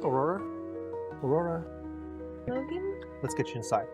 Aurora? Aurora? Logan? Let's get you inside.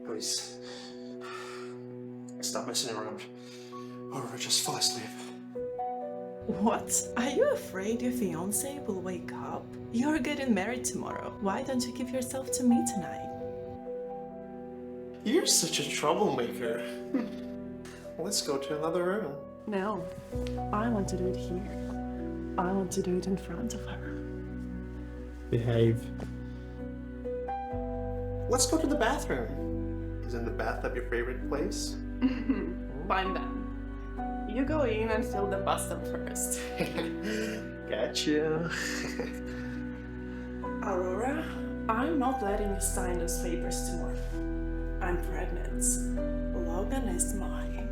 Please, stop messing around, or just fall asleep. What? Are you afraid your fiancé will wake up? You're getting married tomorrow. Why don't you give yourself to me tonight? You're such a troublemaker. Let's go to another room. No, I want to do it here. I want to do it in front of her. Behave. Let's go to the bathroom. Isn't the bathtub your favorite place? Fine then. You go in and fill the bathtub first. Gotcha. Aurora, I'm not letting you sign those papers tomorrow. I'm pregnant. Logan is mine.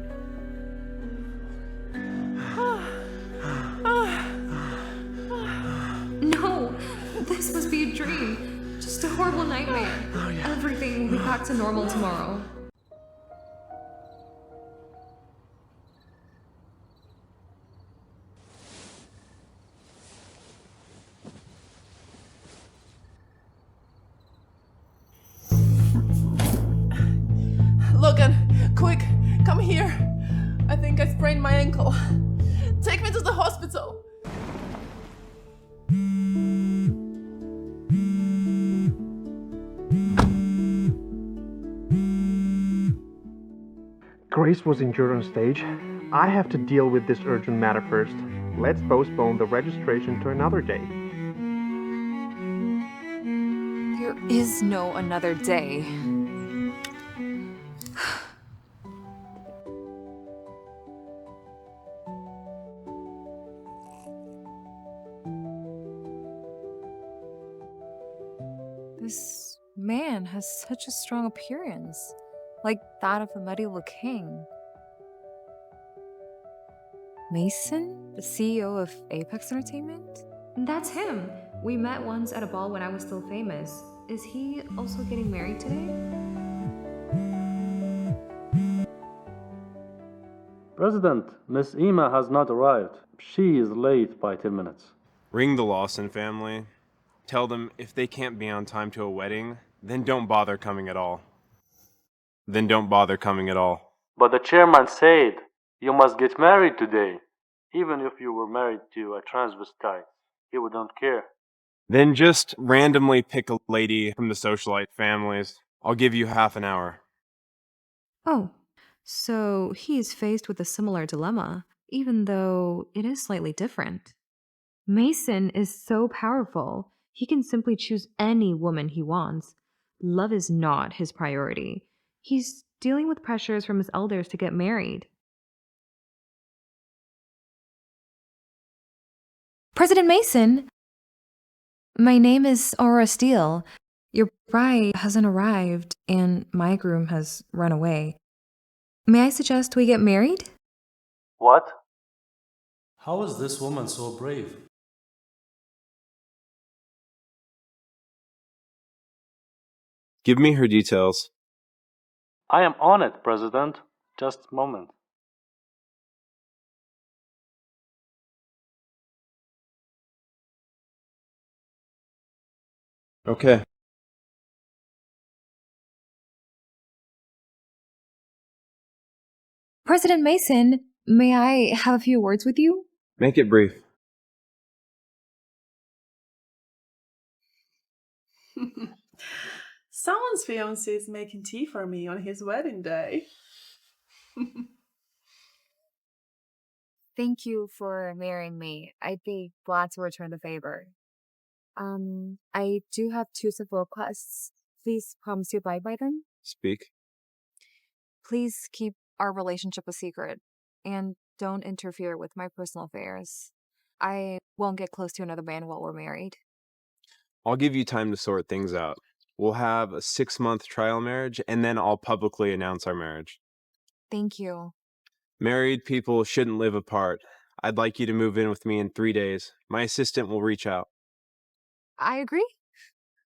No! This must be a dream. Just a horrible nightmare. Oh, yeah. Everything will be back to normal tomorrow. Logan, quick, come here. I think I sprained my ankle. Take me to the hospital. Grace was injured on stage. I have to deal with this urgent matter first. Let's postpone the registration to another day. There is no another day. This man has such a strong appearance, like that of a medieval king. Mason, the CEO of Apex Entertainment? That's him. We met once at a ball when I was still famous. Is he also getting married today? President, Miss Ema has not arrived. She is late by 10 minutes. Ring the Lawson family. Tell them if they can't be on time to a wedding, then don't bother coming at all. But But the chairman said you must get married today. Even if you were married to a transvestite, he wouldn't care. Then just randomly pick a lady from the socialite families. I'll give you half an hour. Oh, so he is faced with a similar dilemma, even though it is slightly different. Mason is so powerful, he can simply choose any woman he wants. Love is not his priority. He's dealing with pressures from his elders to get married. President Mason! My name is Aurora Steele. Your bride hasn't arrived, and my groom has run away. May I suggest we get married? What? How is this woman so brave? Give me her details. I am on it, President. Just a moment. Okay. President Mason, may I have a few words with you? Make it brief. Someone's fiancé is making tea for me on his wedding day. Thank you for marrying me. I'd be glad to return the favor. I do have two simple requests. Please promise to abide by them. Speak. Please keep our relationship a secret, and don't interfere with my personal affairs. I won't get close to another man while we're married. I'll give you time to sort things out. We'll have a 6-month trial marriage, and then I'll publicly announce our marriage. Thank you. Married people shouldn't live apart. I'd like you to move in with me in 3 days. My assistant will reach out. I agree.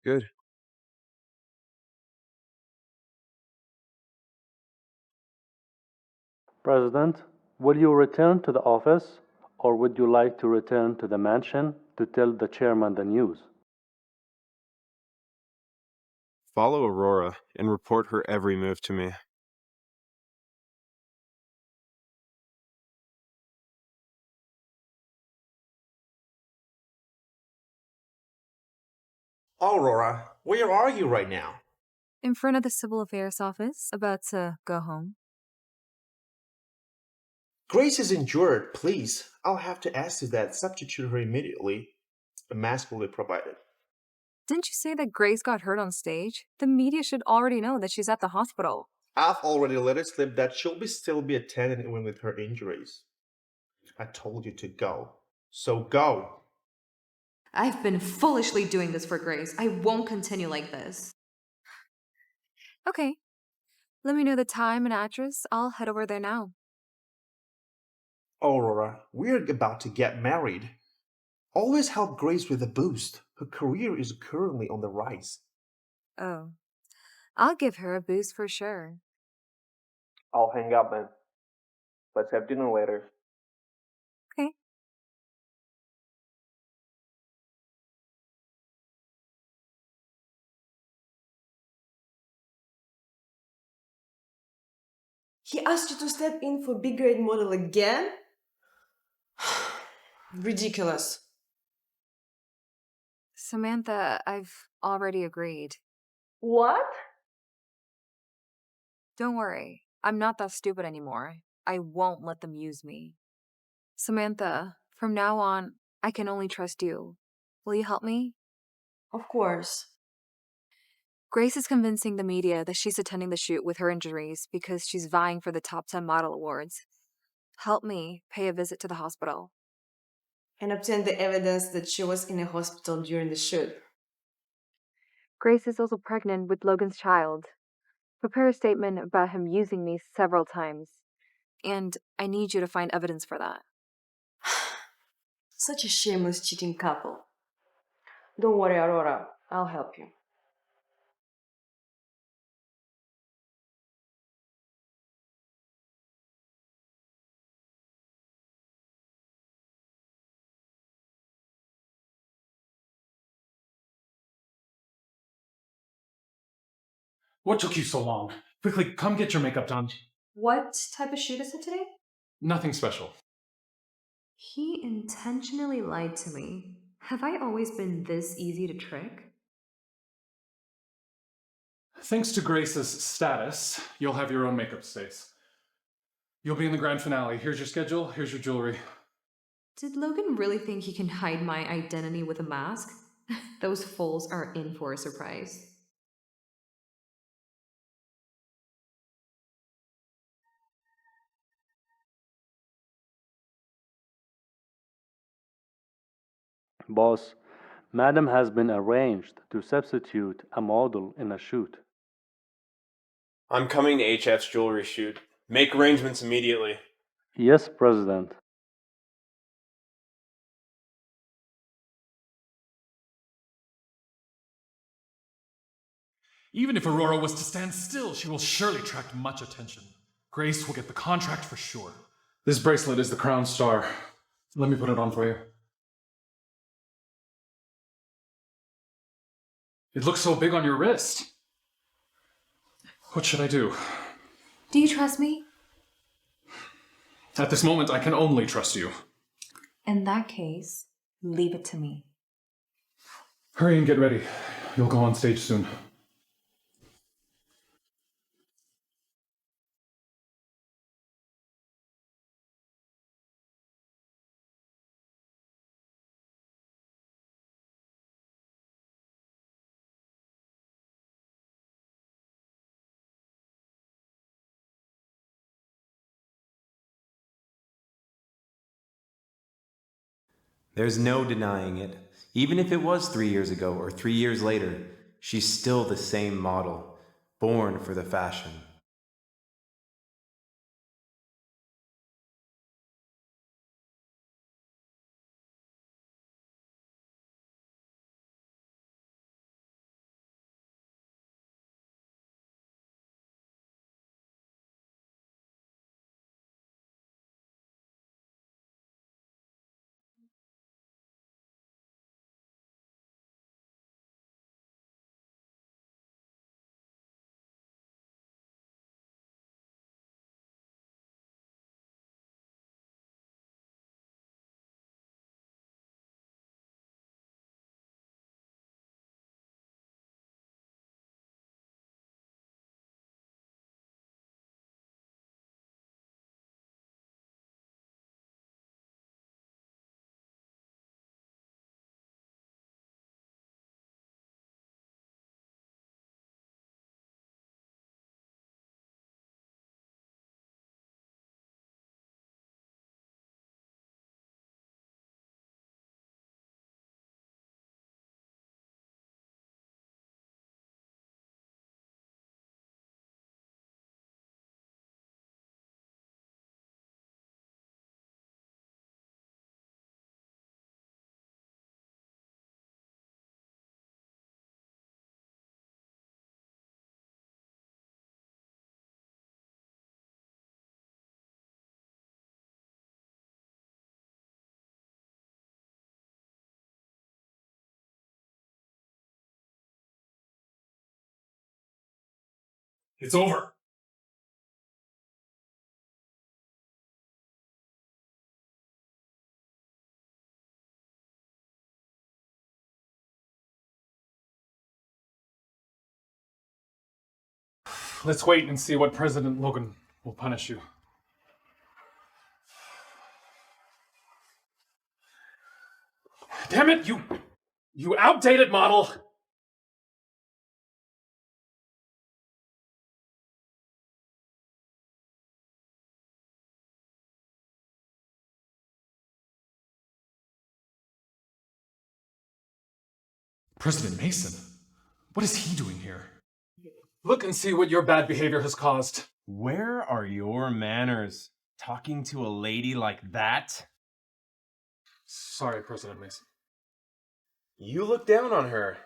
Good. President, will you return to the office, or would you like to return to the mansion to tell the chairman the news? Follow Aurora and report her every move to me. Aurora, where are you right now? In front of the Civil Affairs office, about to go home. Grace is injured, please. I'll have to ask you that. Substitute her immediately. A mask will be provided. Didn't you say that Grace got hurt on stage? The media should already know that she's at the hospital. I've already let it slip that she'll still be attending even with her injuries. I told you to go. So go. I've been foolishly doing this for Grace. I won't continue like this. Okay. Let me know the time and address. I'll head over there now. Aurora, we're about to get married. Always help Grace with a boost. Her career is currently on the rise. Oh. I'll give her a boost for sure. I'll hang up then. Let's have dinner later. Okay. He asked you to step in for big grade model again? Ridiculous. Samantha, I've already agreed. What? Don't worry. I'm not that stupid anymore. I won't let them use me. Samantha, from now on, I can only trust you. Will you help me? Of course. Grace is convincing the media that she's attending the shoot with her injuries because she's vying for the top 10 model awards. Help me pay a visit to the hospital. And obtain the evidence that she was in a hospital during the shoot. Grace is also pregnant with Logan's child. Prepare a statement about him using me several times. And I need you to find evidence for that. Such a shameless cheating couple. Don't worry, Aurora. I'll help you. What took you so long? Quickly, come get your makeup done. What type of shoot is it today? Nothing special. He intentionally lied to me. Have I always been this easy to trick? Thanks to Grace's status, you'll have your own makeup space. You'll be in the grand finale. Here's your schedule, here's your jewelry. Did Logan really think he can hide my identity with a mask? Those fools are in for a surprise. Boss, Madam has been arranged to substitute a model in a shoot. I'm coming to HF's jewelry shoot. Make arrangements immediately. Yes, President. Even if Aurora was to stand still, she will surely attract much attention. Grace will get the contract for sure. This bracelet is the crown star. Let me put it on for you. It looks so big on your wrist. What should I do? Do you trust me? At this moment, I can only trust you. In that case, leave it to me. Hurry and get ready. You'll go on stage soon. There's no denying it. Even if it was 3 years ago or 3 years later, She's still the same model, born for the fashion. It's over. Let's wait and see what President Logan will punish you. Damn it, you outdated model! President Mason? What is he doing here? Look and see what your bad behavior has caused. Where are your manners? Talking to a lady like that? Sorry, President Mason. You look down on her.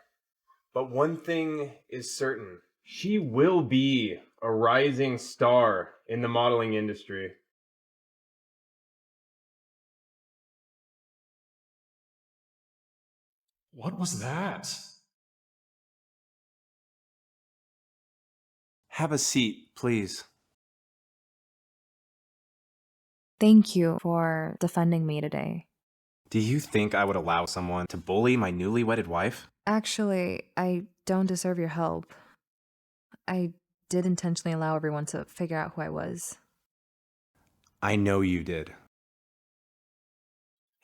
But one thing is certain. She will be a rising star in the modeling industry. What was that? Have a seat, please. Thank you for defending me today. Do you think I would allow someone to bully my newly wedded wife? Actually, I don't deserve your help. I did intentionally allow everyone to figure out who I was. I know you did.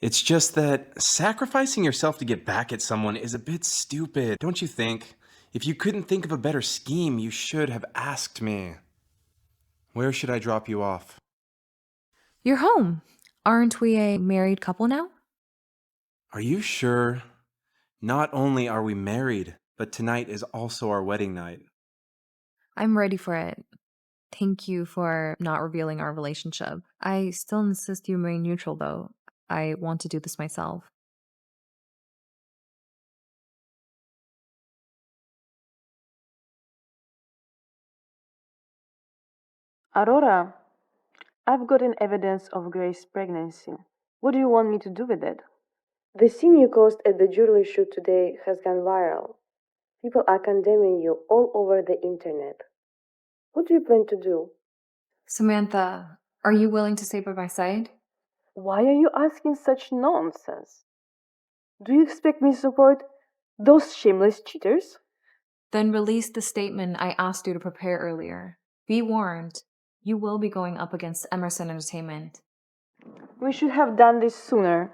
It's just that sacrificing yourself to get back at someone is a bit stupid, don't you think? If you couldn't think of a better scheme, you should have asked me. Where should I drop you off? You're home. Aren't we a married couple now? Are you sure? Not only are we married, but tonight is also our wedding night. I'm ready for it. Thank you for not revealing our relationship. I still insist you remain neutral, though. I want to do this myself. Aurora, I've gotten evidence of Grace's pregnancy. What do you want me to do with it? The scene you caused at the jewelry shoot today has gone viral. People are condemning you all over the internet. What do you plan to do? Samantha, are you willing to stay by my side? Why are you asking such nonsense? Do you expect me to support those shameless cheaters? Then release the statement I asked you to prepare earlier. Be warned, you will be going up against Emerson Entertainment. We should have done this sooner.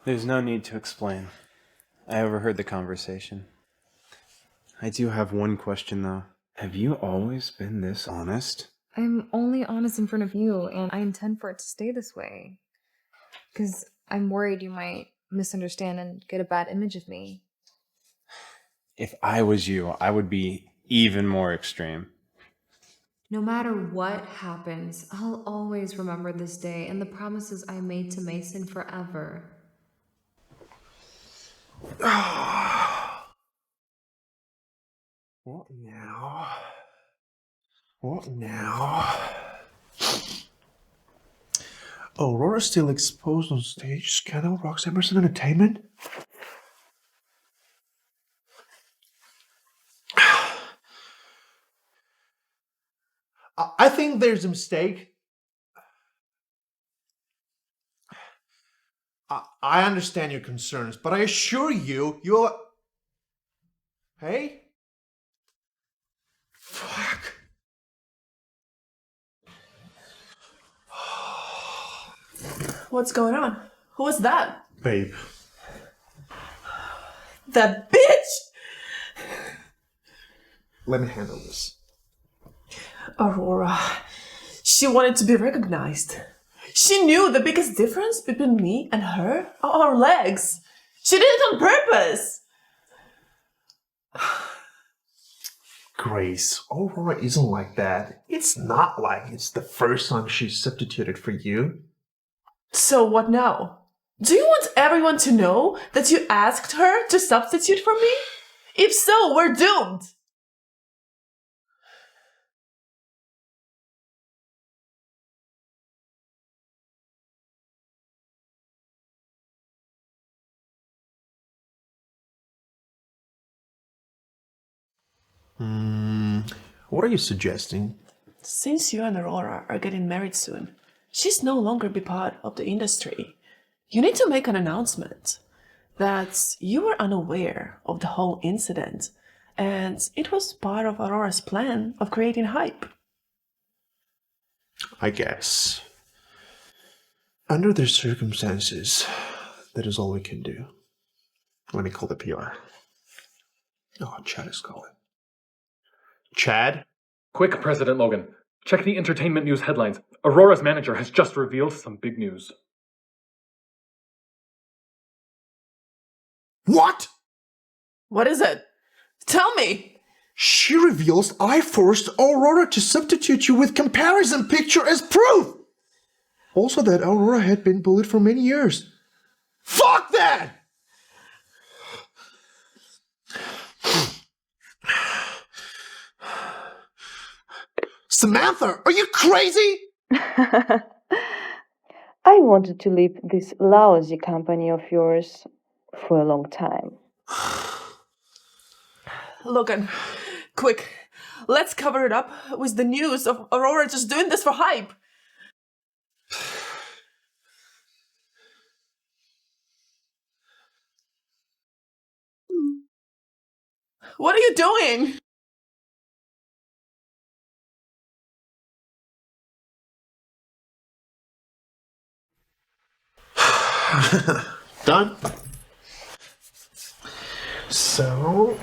There's no need to explain. I overheard the conversation. I do have one question, though. Have you always been this honest? I'm only honest in front of you, and I intend for it to stay this way. Because I'm worried you might misunderstand and get a bad image of me. If I was you, I would be even more extreme. No matter what happens, I'll always remember this day and the promises I made to Mason forever. What now? What now? Aurora still exposed on stage. Scandal rocks Emerson Entertainment? I think there's a mistake. I understand your concerns, but I assure you, you're... Hey? Fuck. What's going on? Who was that? Babe. That bitch! Let me handle this. Aurora. She wanted to be recognized. She knew the biggest difference between me and her are our legs. She did it on purpose. Grace, Aurora isn't like that. It's not like it's the first time she's substituted for you. So what now? Do you want everyone to know that you asked her to substitute for me? If so, we're doomed. What are you suggesting? Since you and Aurora are getting married soon, she's no longer be part of the industry. You need to make an announcement that you were unaware of the whole incident and it was part of Aurora's plan of creating hype. I guess. Under the circumstances, that is all we can do. Let me call the PR. Oh, Chad is calling. Chad? Quick, President Logan. Check the entertainment news headlines. Aurora's manager has just revealed some big news. What? What is it? Tell me! She reveals I forced Aurora to substitute you with comparison picture as proof! Also that Aurora had been bullied for many years. Fuck that! Samantha, are you crazy? I wanted to leave this lousy company of yours for a long time. Logan, quick, let's cover it up with the news of Aurora just doing this for hype. What are you doing? Done. So...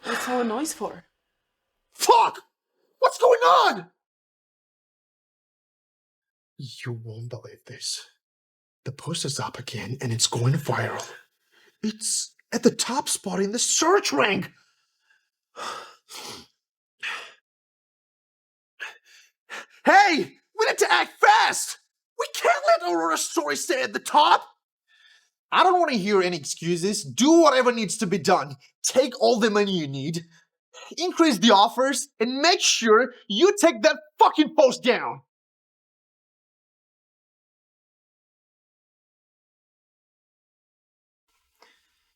What's all the noise for? Fuck! What's going on? You won't believe this. The post is up again and it's going viral. It's at the top spot in the search rank. Hey! We need to act fast! We can't let Aurora's story stay at the top! I don't want to hear any excuses. Do whatever needs to be done. Take all the money you need. Increase the offers and make sure you take that fucking post down.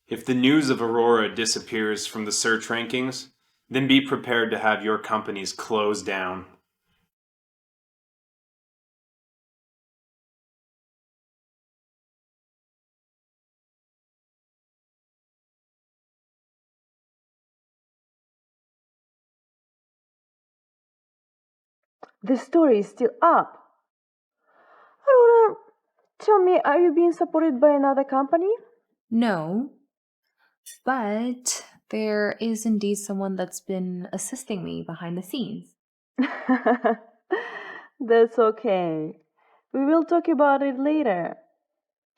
If the news of Aurora disappears from the search rankings, then be prepared to have your companies closed down. The story is still up. Aurora, tell me, are you being supported by another company? No, but There is indeed someone that's been assisting me behind the scenes. That's okay. We will talk about it later.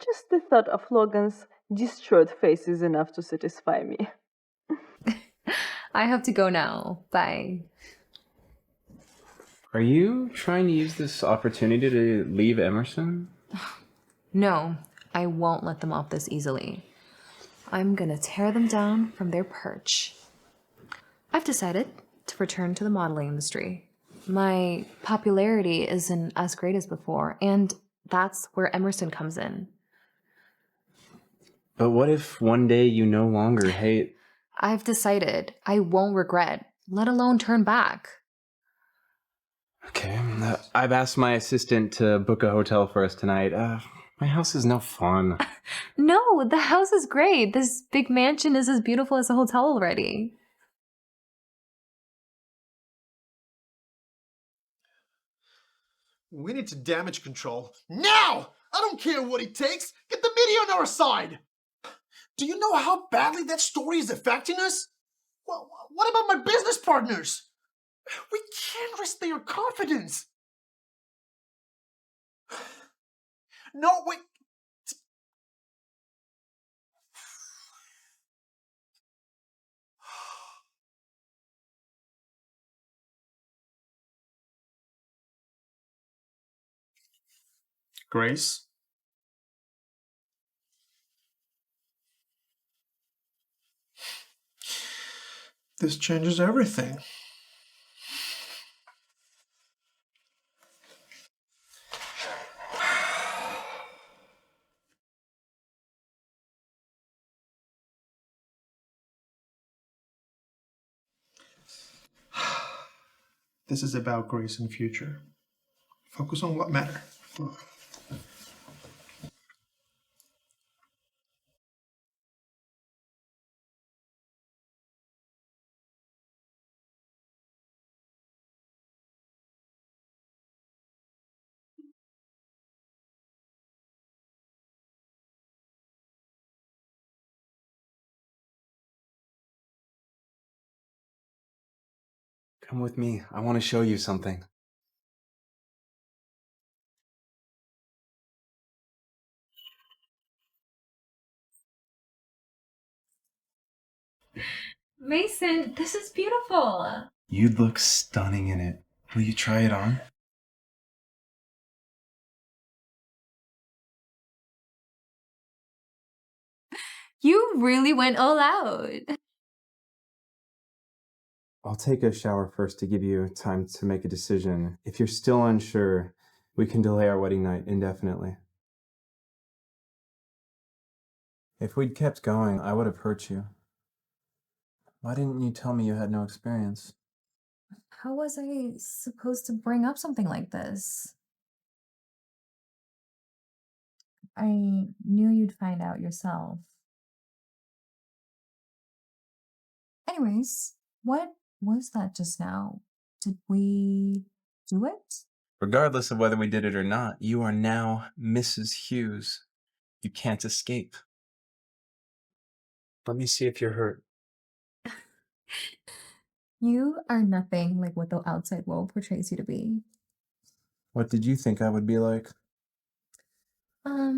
Just the thought of Logan's distraught face is enough to satisfy me. I have to go now. Bye. Are you trying to use this opportunity to leave Emerson? No, I won't let them off this easily. I'm gonna tear them down from their perch. I've decided to return to the modeling industry. My popularity isn't as great as before, and that's where Emerson comes in. But what if one day you no longer hate... I've decided I won't regret, let alone turn back. Okay, I've asked my assistant to book a hotel for us tonight. My house is no fun. No, the house is great. This big mansion is as beautiful as a hotel already. We need to damage control. Now! I don't care what it takes! Get the media on our side! Do you know how badly that story is affecting us? Well, what about my business partners? We can't risk their confidence. No, wait. Grace? This changes everything. This is about Grace and future. Focus on what matters. Come with me. I want to show you something. Mason, this is beautiful. You'd look stunning in it. Will you try it on? You really went all out. I'll take a shower first to give you time to make a decision. If you're still unsure, we can delay our wedding night indefinitely. If we'd kept going, I would have hurt you. Why didn't you tell me you had no experience? How was I supposed to bring up something like this? I knew you'd find out yourself. Anyways, what was that just now? Did we do it? Regardless of whether we did it or not, you are now Mrs. Hughes. You can't escape. Let me see if you're hurt. You are nothing like what the outside world portrays you to be. What did you think I would be like? A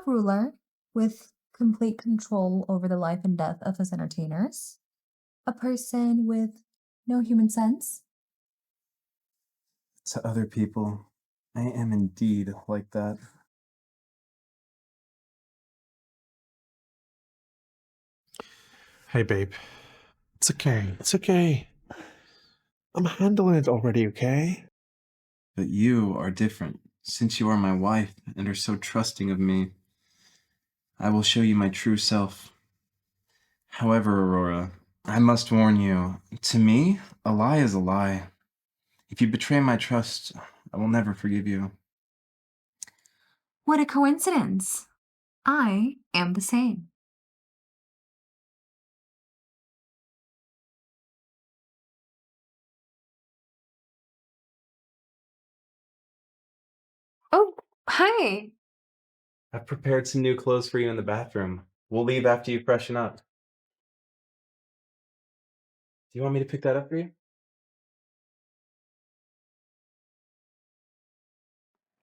ruler with complete control over the life and death of his entertainers. A person with no human sense. To other people, I am indeed like that. Hey, babe. It's okay. It's okay. I'm handling it already, okay? But you are different. Since you are my wife and are so trusting of me, I will show you my true self. However, Aurora, I must warn you, to me, a lie is a lie. If you betray my trust, I will never forgive you. What a coincidence. I am the same. Oh, hi. I've prepared some new clothes for you in the bathroom. We'll leave after you freshen up. Do you want me to pick that up for you?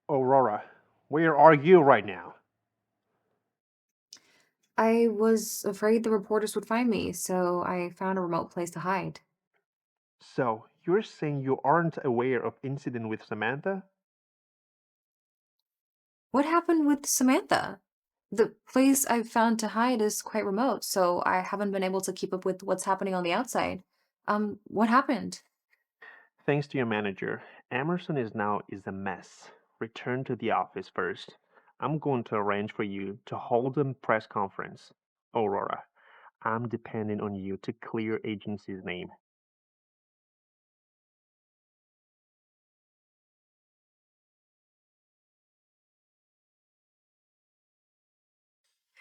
Aurora, where are you right now? I was afraid the reporters would find me, so I found a remote place to hide. So, you're saying you aren't aware of incident with Samantha? What happened with Samantha? The place I've found to hide is quite remote, so I haven't been able to keep up with what's happening on the outside. What happened? Thanks to your manager, Emerson is a mess. Return to the office first. I'm going to arrange for you to hold a press conference. Aurora, I'm depending on you to clear agency's name.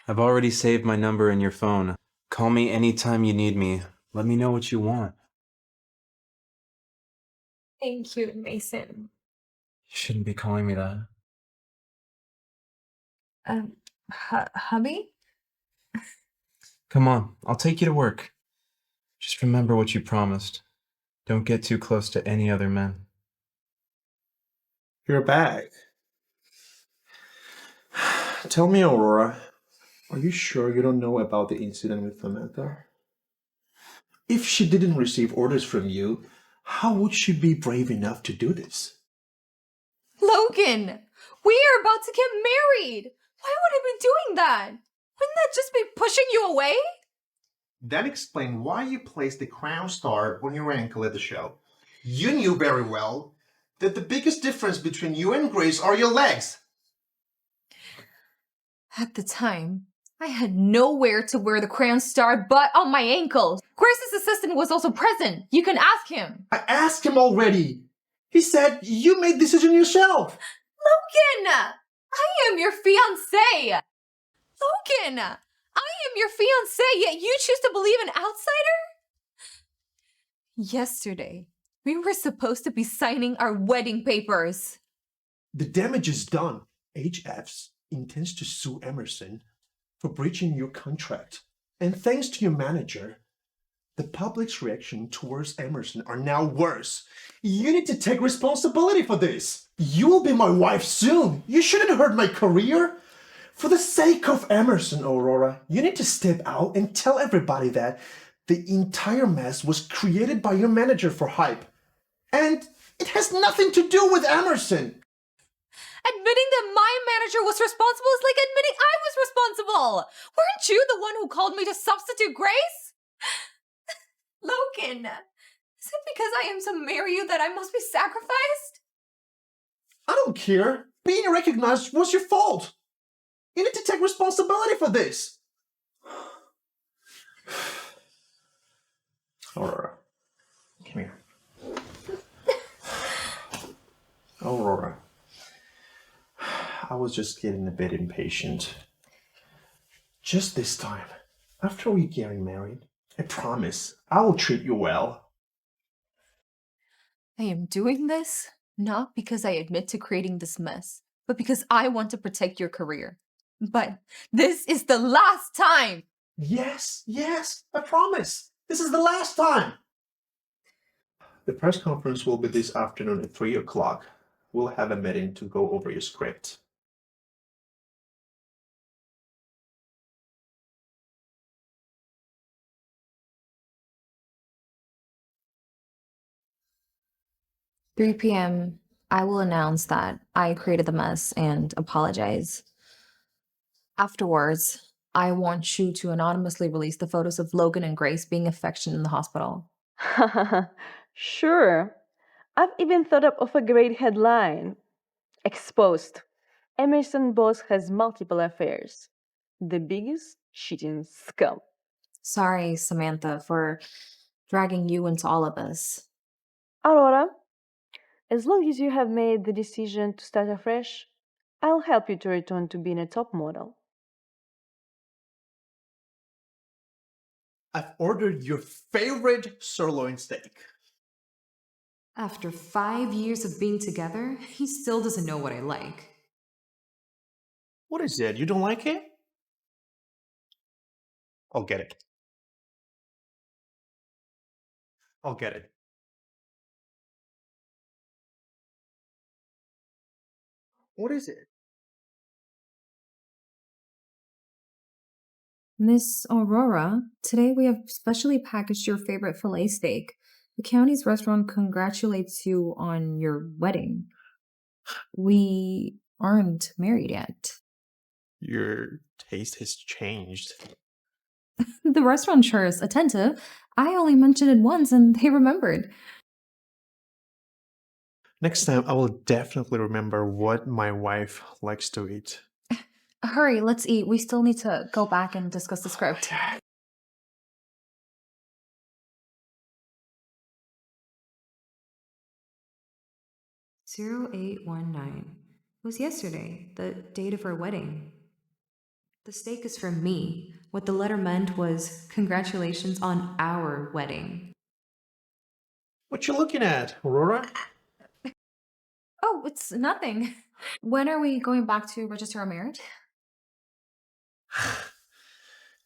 I've already saved my number in your phone. Call me anytime you need me. Let me know what you want. Thank you, Mason. You shouldn't be calling me that. Hubby? Come on, I'll take you to work. Just remember what you promised. Don't get too close to any other men. You're back. Tell me, Aurora, are you sure you don't know about the incident with Samantha? If she didn't receive orders from you, how would she be brave enough to do this? Logan! We are about to get married! Why would I be doing that? Wouldn't that just be pushing you away? That explains why you placed the crown star on your ankle at the show. You knew very well that the biggest difference between you and Grace are your legs. At the time, I had nowhere to wear the crown star but on my ankles. Grace's assistant was also present. You can ask him. I asked him already. He said you made the decision yourself. Logan! I am your fiancé! Logan! I am your fiancé, yet you choose to believe an outsider? Yesterday, we were supposed to be signing our wedding papers. The damage is done. HFs intends to sue Emerson for breaching your contract. And thanks to your manager, the public's reaction towards Emerson are now worse. You need to take responsibility for this. You will be my wife soon. You shouldn't hurt my career. For the sake of Emerson, Aurora, you need to step out and tell everybody that the entire mess was created by your manager for hype. And it has nothing to do with Emerson. Admitting that my manager was responsible is like admitting I was responsible. Weren't you the one who called me to substitute Grace? Logan, is it because I am to marry you that I must be sacrificed? I don't care. Being recognized was your fault. You need to take responsibility for this. Aurora, come here. Aurora, I was just getting a bit impatient. Just this time, after we getting married, I promise I will treat you well. I am doing this not because I admit to creating this mess, but because I want to protect your career. But this is the last time! Yes, I promise. This is the last time. The press conference will be this afternoon at 3 o'clock. We'll have a meeting to go over your script. "3 p.m., I will announce that I created the mess and apologize. Afterwards, I want you to anonymously release the photos of Logan and Grace being affectionate in the hospital." Sure. I've even thought up of a great headline. Exposed. Emerson Boss has multiple affairs. The biggest cheating scum. Sorry, Samantha, for dragging you into all of this. Aurora, as long as you have made the decision to start afresh, I'll help you to return to being a top model. I've ordered your favorite sirloin steak. After 5 years of being together, he still doesn't know what I like. What is it? You don't like it? I'll get it. I'll get it. What is it? Miss Aurora, today we have specially packaged your favorite filet steak. The county's restaurant congratulates you on your wedding. We aren't married yet. Your taste has changed. The restaurant sure is attentive. I only mentioned it once and they remembered. Next time, I will definitely remember what my wife likes to eat. Hurry, let's eat. We still need to go back and discuss the script. 0819. It was yesterday, the date of our wedding. The steak is from me. What the letter meant was congratulations on our wedding. What you looking at, Aurora? Oh, it's nothing. When are we going back to register our marriage?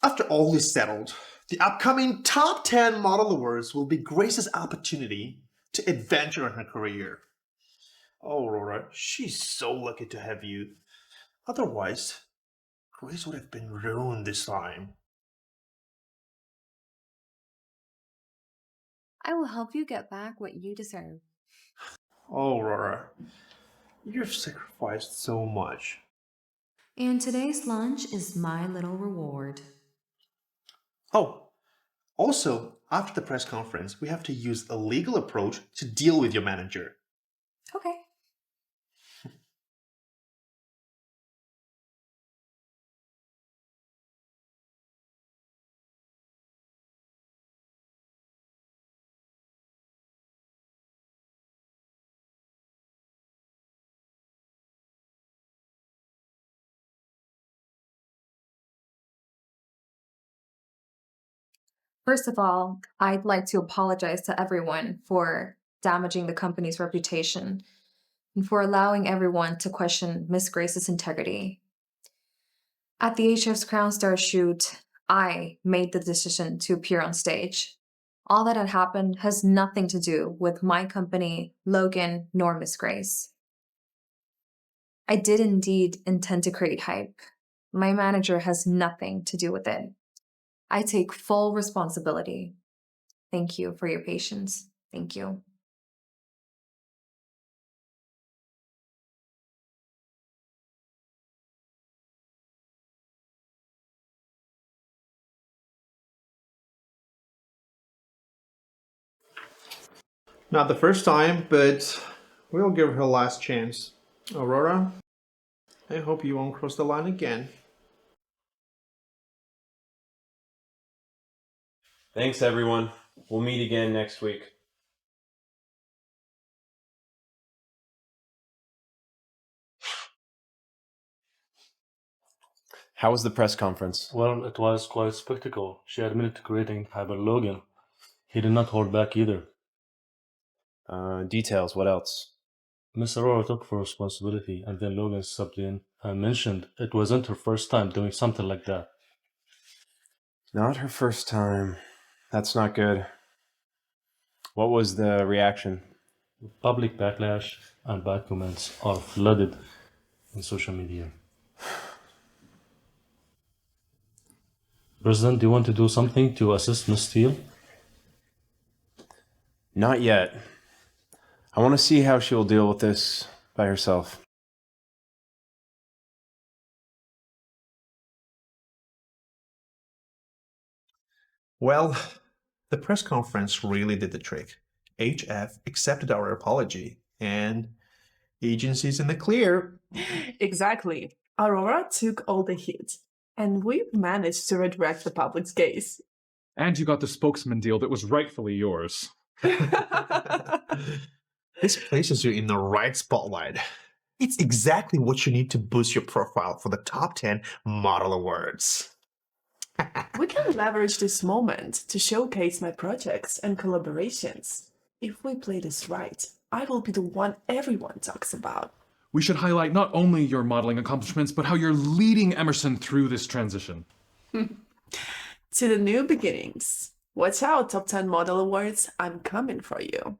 After all is settled, the upcoming top 10 model awards will be Grace's opportunity to adventure in her career. Oh, Aurora, she's so lucky to have you. Otherwise, Grace would have been ruined this time. I will help you get back what you deserve. Oh, Aurora, you've sacrificed so much. And today's lunch is my little reward. Oh, also, after the press conference, we have to use a legal approach to deal with your manager. Okay. First of all, I'd like to apologize to everyone for damaging the company's reputation and for allowing everyone to question Miss Grace's integrity. At the HF's Crown Star shoot, I made the decision to appear on stage. All that had happened has nothing to do with my company, Logan, nor Miss Grace. I did indeed intend to create hype. My manager has nothing to do with it. I take full responsibility. Thank you for your patience. Thank you. Not the first time, but we'll give her a last chance. Aurora, I hope you won't cross the line again. Thanks, everyone. We'll meet again next week. How was the press conference? Well, it was quite a spectacle. She admitted to creating Hyper Logan. He did not hold back either. Details, what else? Miss Aurora took full responsibility, and then Logan stepped in and mentioned it wasn't her first time doing something like that. Not her first time. That's not good. What was the reaction? Public backlash and bad comments are flooded in social media. President, do you want to do something to assist Miss Steele? Not yet. I want to see how she'll deal with this by herself. Well, the press conference really did the trick. HF accepted our apology, and agency's in the clear. Exactly. Aurora took all the heat, and we managed to redirect the public's gaze. And you got the spokesman deal that was rightfully yours. This places you in the right spotlight. It's exactly what you need to boost your profile for the top 10 model awards. We can leverage this moment to showcase my projects and collaborations. If we play this right, I will be the one everyone talks about. We should highlight not only your modeling accomplishments, but how you're leading Emerson through this transition. To the new beginnings. Watch out, Top 10 Model Awards. I'm coming for you.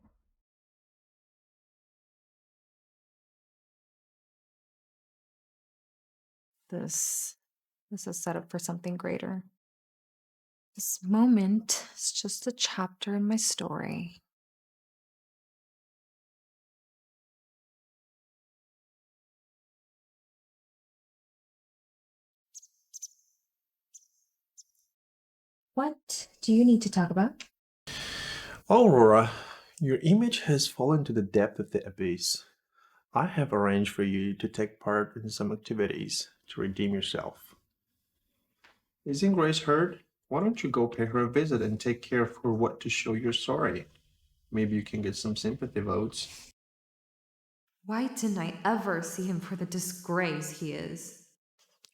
This is set up for something greater. This moment is just a chapter in my story. What do you need to talk about? Aurora, your image has fallen to the depth of the abyss. I have arranged for you to take part in some activities to redeem yourself. Isn't Grace hurt? Why don't you go pay her a visit and take care of her what to show you're sorry? Maybe you can get some sympathy votes. Why didn't I ever see him for the disgrace he is?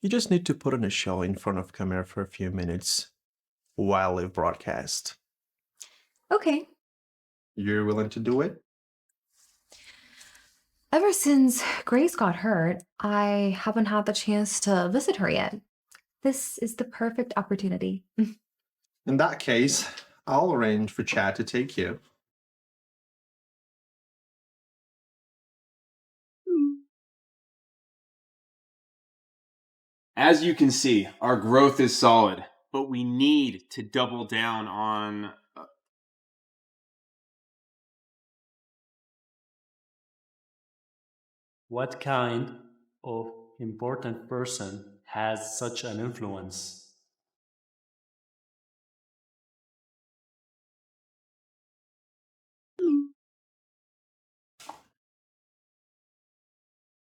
You just need to put on a show in front of camera for a few minutes while live broadcast. Okay. You're willing to do it? Ever since Grace got hurt, I haven't had the chance to visit her yet. This is the perfect opportunity. In that case, I'll arrange for Chad to take you. As you can see, our growth is solid, but we need to double down on... What kind of important person has such an influence?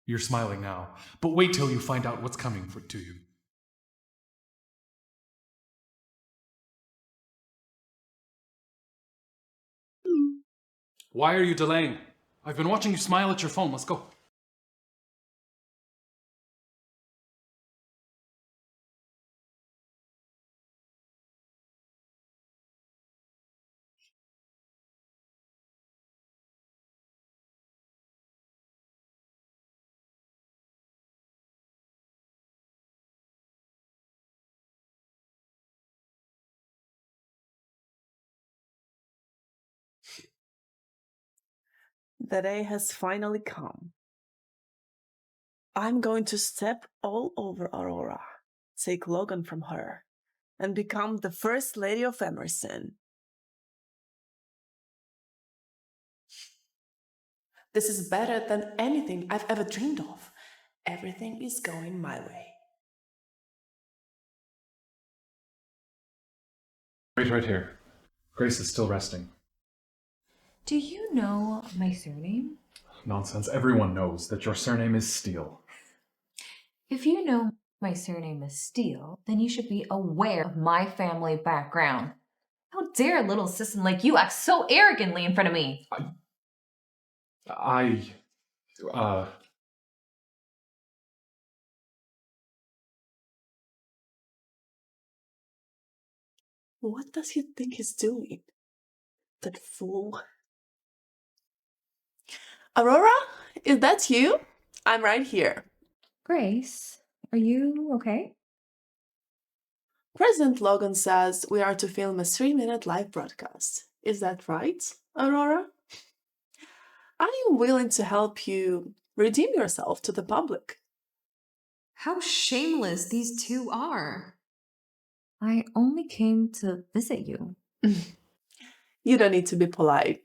You're smiling now, but wait till you find out what's coming to you. Why are you delaying? I've been watching you smile at your phone. Let's go. The day has finally come. I'm going to step all over Aurora, take Logan from her, and become the First Lady of Emerson. This is better than anything I've ever dreamed of. Everything is going my way. Wait right here. Grace is still resting. Do you know my surname? Nonsense. Everyone knows that your surname is Steele. If you know my surname is Steele, then you should be aware of my family background. How dare a little assistant like you act so arrogantly in front of me? What does he think he's doing? That fool. Aurora, is that you? I'm right here. Grace, are you okay? President Logan says we are to film a 3-minute live broadcast. Is that right, Aurora? I am willing to help you redeem yourself to the public. How shameless these two are. I only came to visit you. You don't need to be polite.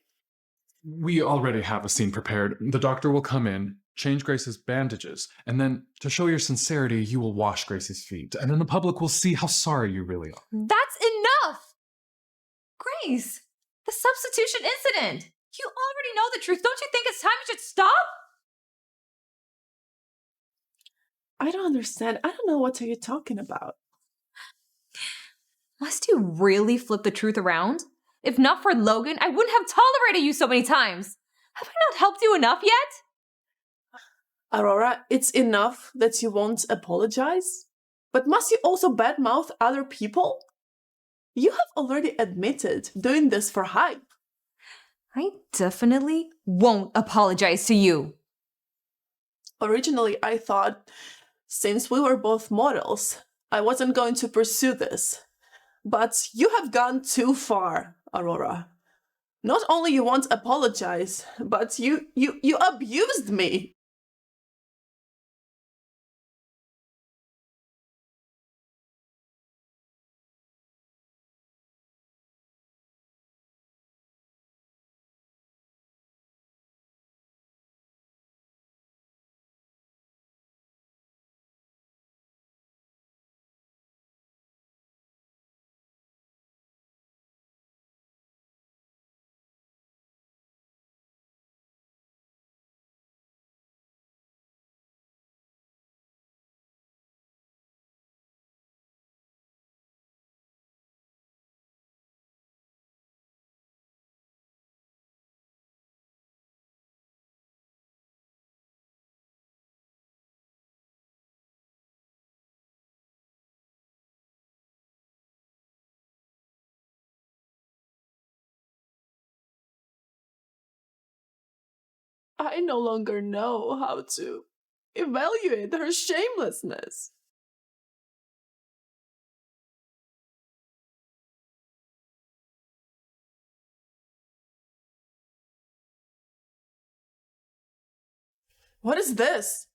We already have a scene prepared. The doctor will come in, change Grace's bandages, and then, to show your sincerity, you will wash Grace's feet. And then the public will see how sorry you really are. That's enough! Grace, the substitution incident! You already know the truth. Don't you think it's time you should stop? I don't understand. I don't know what are you talking about. Must you really flip the truth around? If not for Logan, I wouldn't have tolerated you so many times. Have I not helped you enough yet? Aurora, it's enough that you won't apologize. But must you also badmouth other people? You have already admitted doing this for hype. I definitely won't apologize to you. Originally, I thought, since we were both models, I wasn't going to pursue this. But you have gone too far, Aurora. Not only you won't apologize, but you abused me. I no longer know how to evaluate her shamelessness. What is this?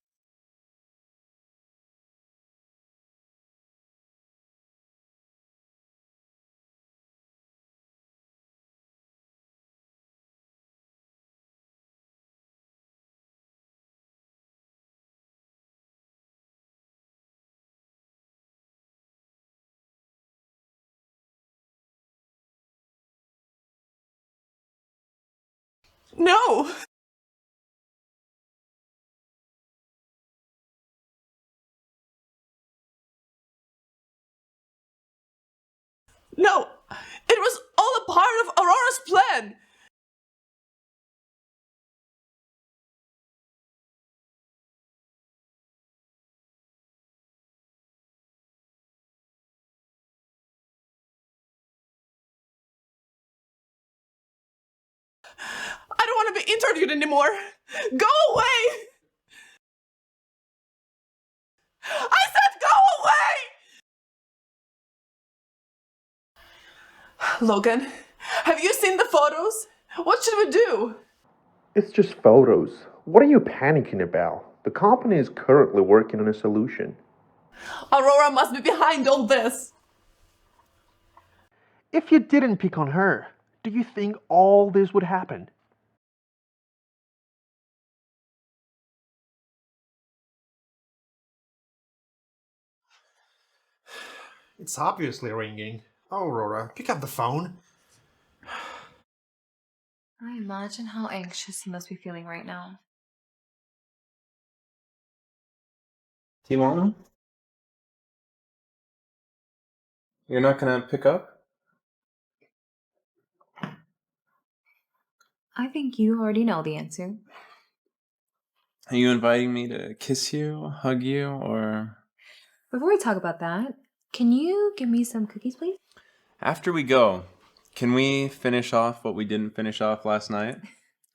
No! No! It was all a part of Aurora's plan! I don't want to be interviewed anymore! Go away! I said go away! Logan, have you seen the photos? What should we do? It's just photos. What are you panicking about? The company is currently working on a solution. Aurora must be behind all this. If you didn't pick on her, do you think all this would happen? It's obviously ringing. Oh, Aurora, pick up the phone. I imagine how anxious he must be feeling right now. Do you want one? You're not gonna pick up? I think you already know the answer. Are you inviting me to kiss you, hug you, or... Before we talk about that, can you give me some cookies, please? After we go, can we finish off what we didn't finish off last night?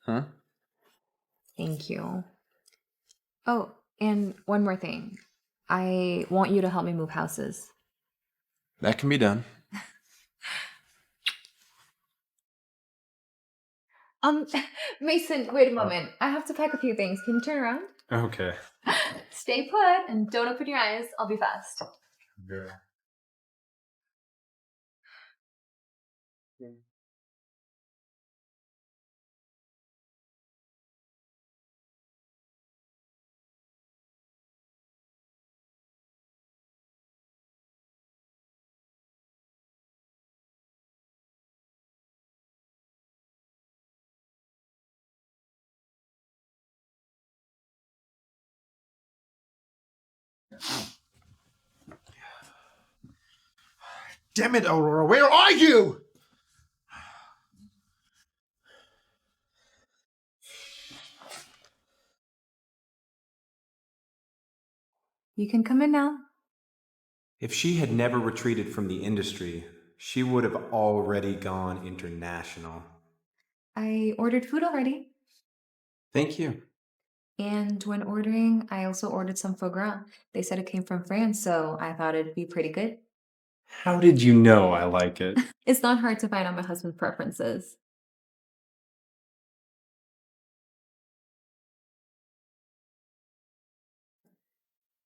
Huh? Thank you. Oh, and one more thing. I want you to help me move houses. That can be done. Mason, wait a moment. I have to pack a few things. Can you turn around? Okay. Stay put and don't open your eyes. I'll be fast. Good. Damn it, Aurora, where are you? You can come in now. If she had never retreated from the industry, she would have already gone international. I ordered food already. Thank you. And when ordering, I also ordered some foie gras. They said it came from France, so I thought it'd be pretty good. How did you know I like it? It's not hard to find out my husband's preferences.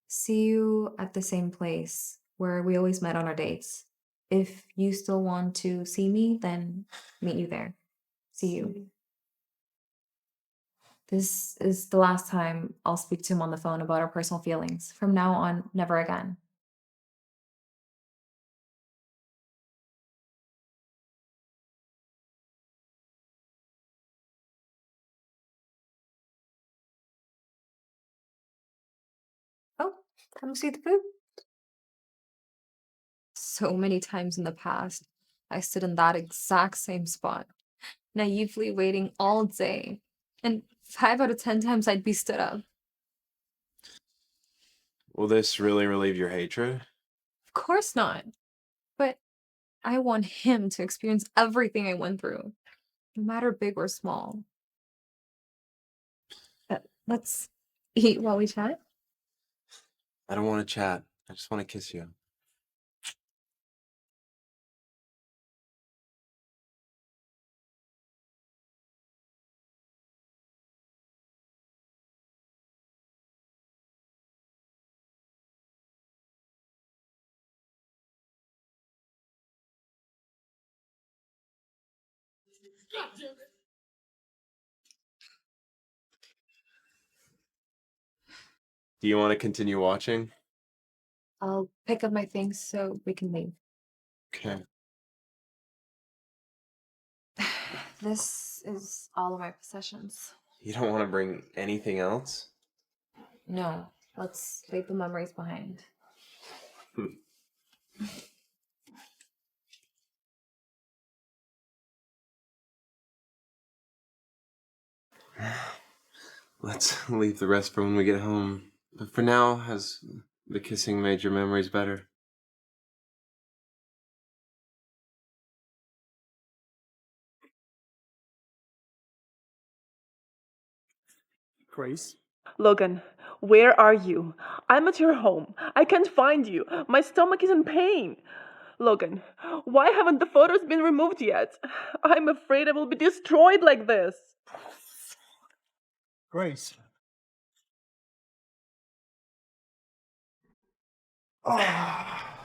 See you at the same place where we always met on our dates. If you still want to see me, then meet you there. See you. This is the last time I'll speak to him on the phone about our personal feelings. From now on, never again. Oh, come see the food. So many times in the past, I stood in that exact same spot, naively waiting all day. And 5 out of 10 times I'd be stood up. Will this really relieve your hatred? Of course not. But I want him to experience everything I went through, no matter big or small. Let's eat while we chat. I don't want to chat. I just want to kiss you. Do you want to continue watching? I'll pick up my things so we can leave. Okay. This is all of my possessions. You don't want to bring anything else? No, let's leave the memories behind. Let's leave the rest for when we get home. But for now, has the kissing made your memories better? Grace? Logan, where are you? I'm at your home. I can't find you. My stomach is in pain. Logan, why haven't the photos been removed yet? I'm afraid I will be destroyed like this. Grace. Ah.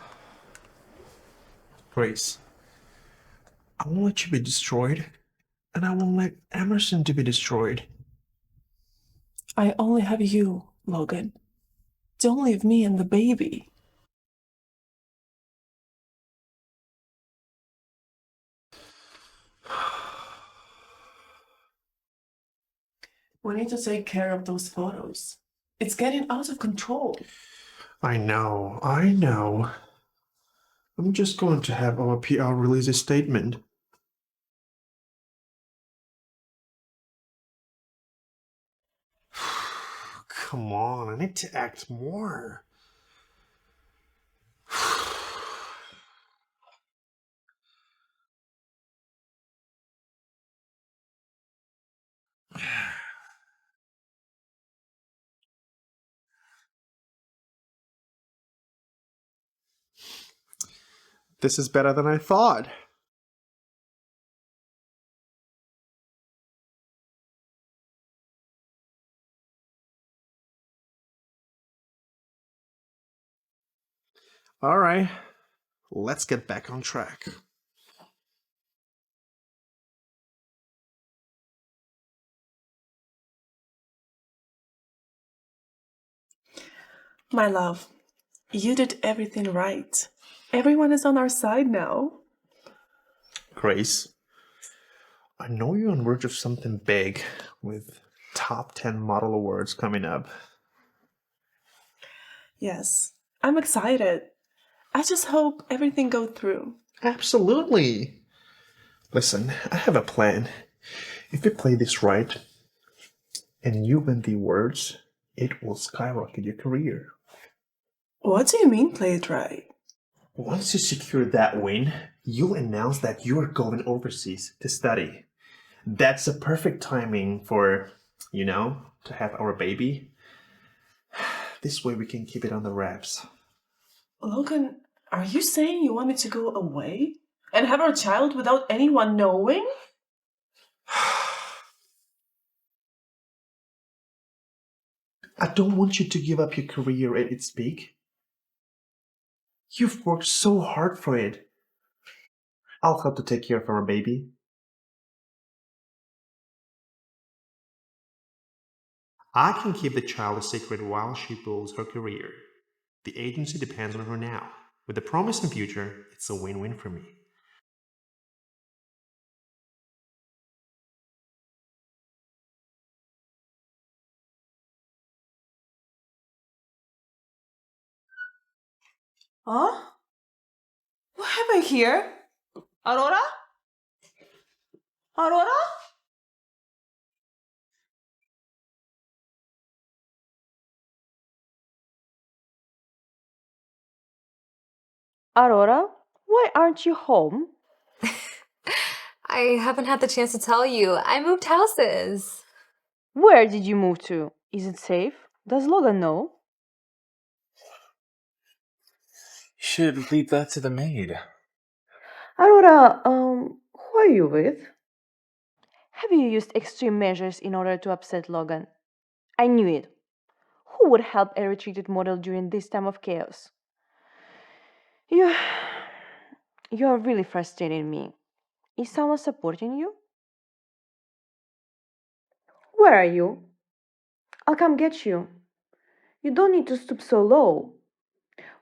Grace. I won't let you be destroyed, and I won't let Emerson to be destroyed. I only have you, Logan. Don't leave me and the baby. We need to take care of those photos. It's getting out of control. I know. I'm just going to have our PR release a statement. Come on, I need to act more. This is better than I thought. All right, let's get back on track. My love, you did everything right. Everyone is on our side now. Grace, I know you're on verge of something big with top 10 model awards coming up. Yes, I'm excited. I just hope everything goes through. Absolutely. Listen, I have a plan. If you play this right and you win the awards, it will skyrocket your career. What do you mean, play it right? Once you secure that win, you'll announce that you're going overseas to study. That's a perfect timing for, to have our baby. This way we can keep it on the wraps. Logan, Are you saying you want me to go away and have our child without anyone knowing? I don't want you to give up your career at its peak. You've worked so hard for it. I'll help to take care of our baby. I can keep the child a secret while she builds her career. The agency depends on her now. With the promising future, it's a win-win for me. Huh? What happened here? Aurora? Aurora? Aurora, why aren't you home? I haven't had the chance to tell you. I moved houses. Where did you move to? Is it safe? Does Logan know? Should leave that to the maid. Aurora, who are you with? Have you used extreme measures in order to upset Logan? I knew it. Who would help a retreated model during this time of chaos? You are really frustrating me. Is someone supporting you? Where are you? I'll come get you. You don't need to stoop so low.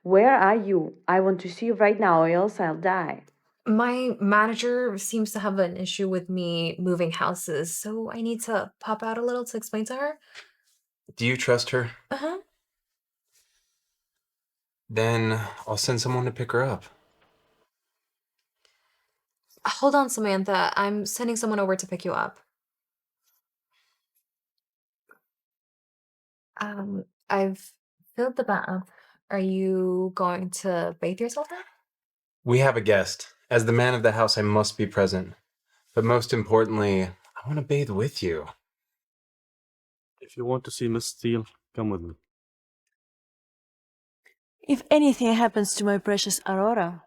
Where are you? I want to see you right now, or else I'll die. My manager seems to have an issue with me moving houses, so I need to pop out a little to explain to her. Do you trust her? Uh-huh. Then I'll send someone to pick her up. Hold on, Samantha. I'm sending someone over to pick you up. I've filled the bath. Are you going to bathe yourself now? We have a guest. As the man of the house, I must be present. But most importantly, I want to bathe with you. If you want to see Miss Steele, come with me. If anything happens to my precious Aurora,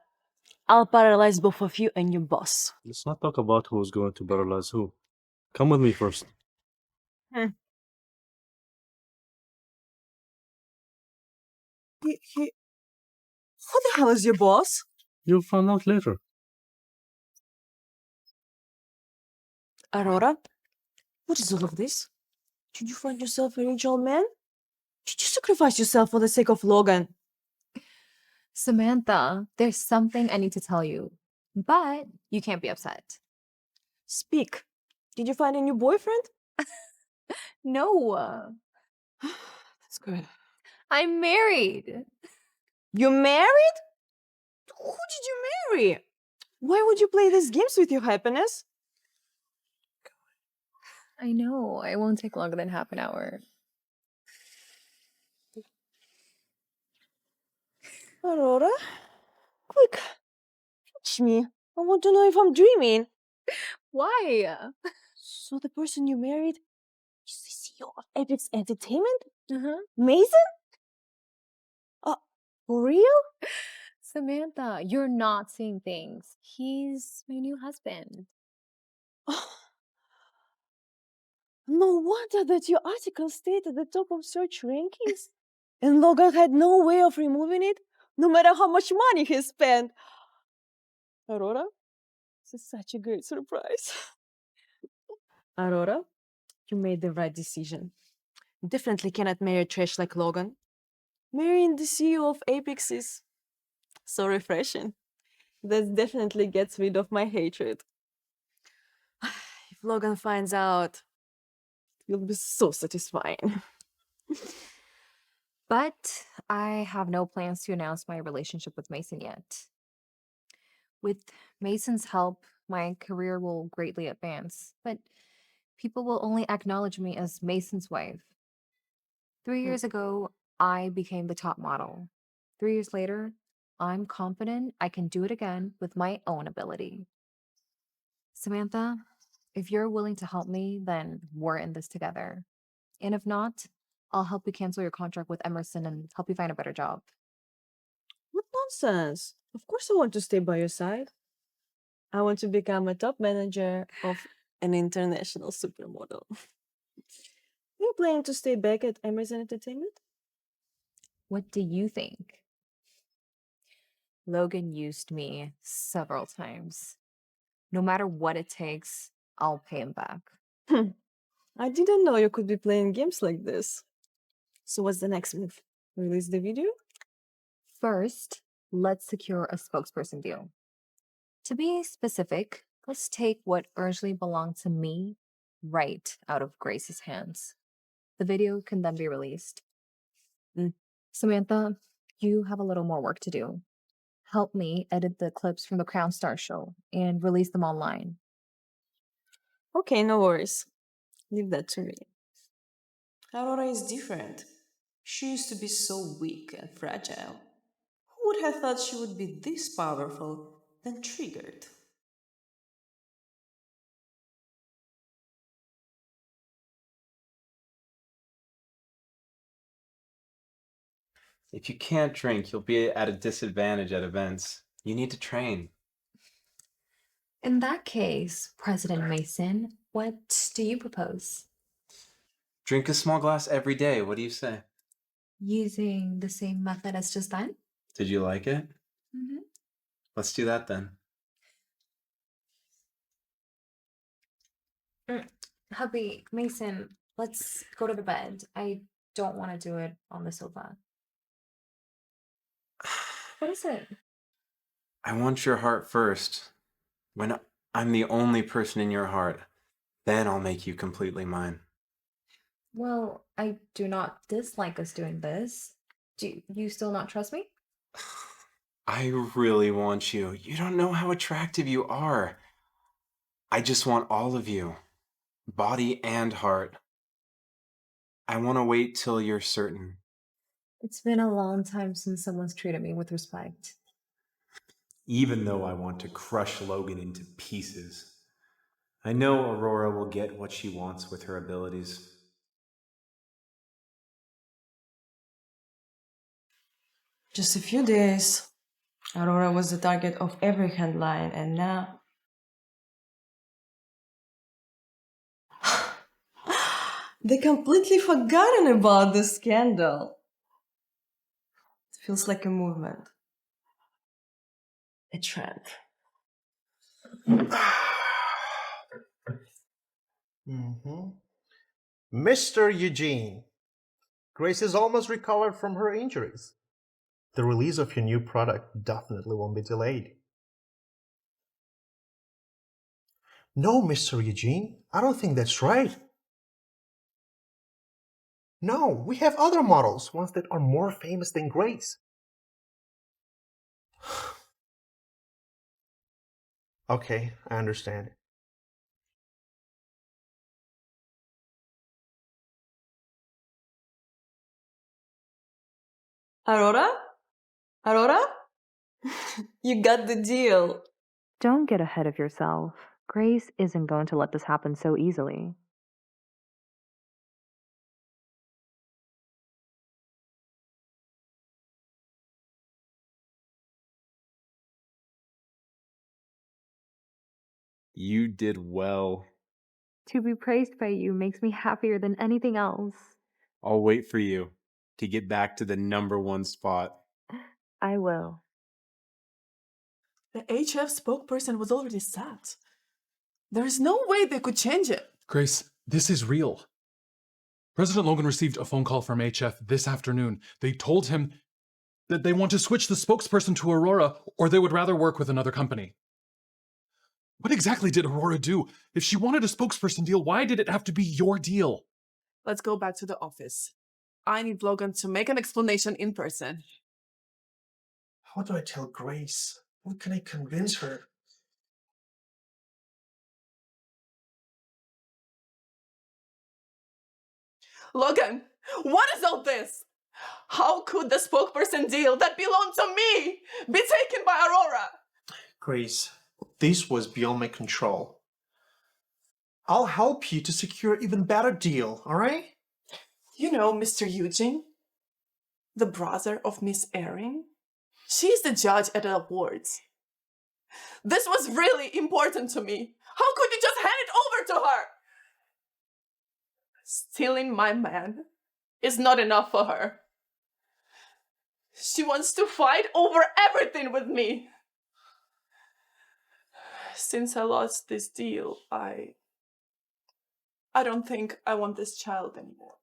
I'll paralyze both of you and your boss. Let's not talk about who's going to paralyze who. Come with me first. Who the hell is your boss? You'll find out later. Aurora, what is all of this? Did you find yourself a rich old man? Did you sacrifice yourself for the sake of Logan? Samantha, there's something I need to tell you, but you can't be upset. Speak. Did you find a new boyfriend? No, That's good. I'm married. You married? Who did you marry? Why would you play these games with your happiness? I know, it won't take longer than half an hour. Aurora? Quick, touch me. I want to know if I'm dreaming. Why? So the person you married is the CEO of Epic's Entertainment? Uh-huh. Mason? For real? Samantha, you're not seeing things. He's my new husband. No wonder that your article stayed at the top of search rankings. And Logan had no way of removing it, no matter how much money he spent. Aurora, this is such a great surprise. Aurora, you made the right decision. Definitely cannot marry trash like Logan. Marrying the CEO of Apex is so refreshing. That definitely gets rid of my hatred. If Logan finds out, it will be so satisfying. But I have no plans to announce my relationship with Mason yet. With Mason's help, my career will greatly advance, but people will only acknowledge me as Mason's wife. 3 years ago, I became the top model. 3 years later, I'm confident I can do it again with my own ability. Samantha, if you're willing to help me, then we're in this together. And if not, I'll help you cancel your contract with Emerson and help you find a better job. What nonsense. Of course I want to stay by your side. I want to become a top manager of an international supermodel. Are you planning to stay back at Emerson Entertainment? What do you think? Logan used me several times. No matter what it takes, I'll pay him back. I didn't know you could be playing games like this. So what's the next move? Release the video? First, let's secure a spokesperson deal. To be specific, let's take what originally belonged to me right out of Grace's hands. The video can then be released. Samantha, you have a little more work to do. Help me edit the clips from the Crown Star show and release them online. Okay, no worries. Leave that to me. Aurora is different. She used to be so weak and fragile. Who would have thought she would be this powerful, then triggered? If you can't drink, you'll be at a disadvantage at events. You need to train. In that case, President Mason, what do you propose? Drink a small glass every day. What do you say? Using the same method as just then? Did you like it? Mm-hmm. Let's do that then. Hubby, Mason, let's go to the bed. I don't want to do it on the sofa. What is it? I want your heart first. When I'm the only person in your heart, then I'll make you completely mine. Well, I do not dislike us doing this. Do you still not trust me? I really want you. You don't know how attractive you are. I just want all of you, body and heart. I want to wait till you're certain. It's been a long time since someone's treated me with respect. Even though I want to crush Logan into pieces, I know Aurora will get what she wants with her abilities. Just a few days. Aurora was the target of every headline, and now... They completely forgotten about the scandal. It feels like a movement. A trend. Mr. Eugene, Grace is almost recovered from her injuries. The release of your new product definitely won't be delayed. No, Mr. Eugene, I don't think that's right. No, we have other models, ones that are more famous than Grace. Okay, I understand. Aurora? Aurora? You got the deal. Don't get ahead of yourself. Grace isn't going to let this happen so easily. You did well. To be praised by you makes me happier than anything else. I'll wait for you to get back to the #1 spot. I will. The HF spokesperson was already set. There is no way they could change it. Grace, this is real. President Logan received a phone call from HF this afternoon. They told him that they want to switch the spokesperson to Aurora, or they would rather work with another company. What exactly did Aurora do? If she wanted a spokesperson deal, why did it have to be your deal? Let's go back to the office. I need Logan to make an explanation in person. How do I tell Grace? How can I convince her? Logan, what is all this? How could the spokesperson deal that belonged to me be taken by Aurora? Grace, this was beyond my control. I'll help you to secure an even better deal, all right? You know, Mr. Eugene, the brother of Miss Erin? She's the judge at the awards. This was really important to me. How could you just hand it over to her? Stealing my man is not enough for her. She wants to fight over everything with me. Since I lost this deal, I don't think I want this child anymore.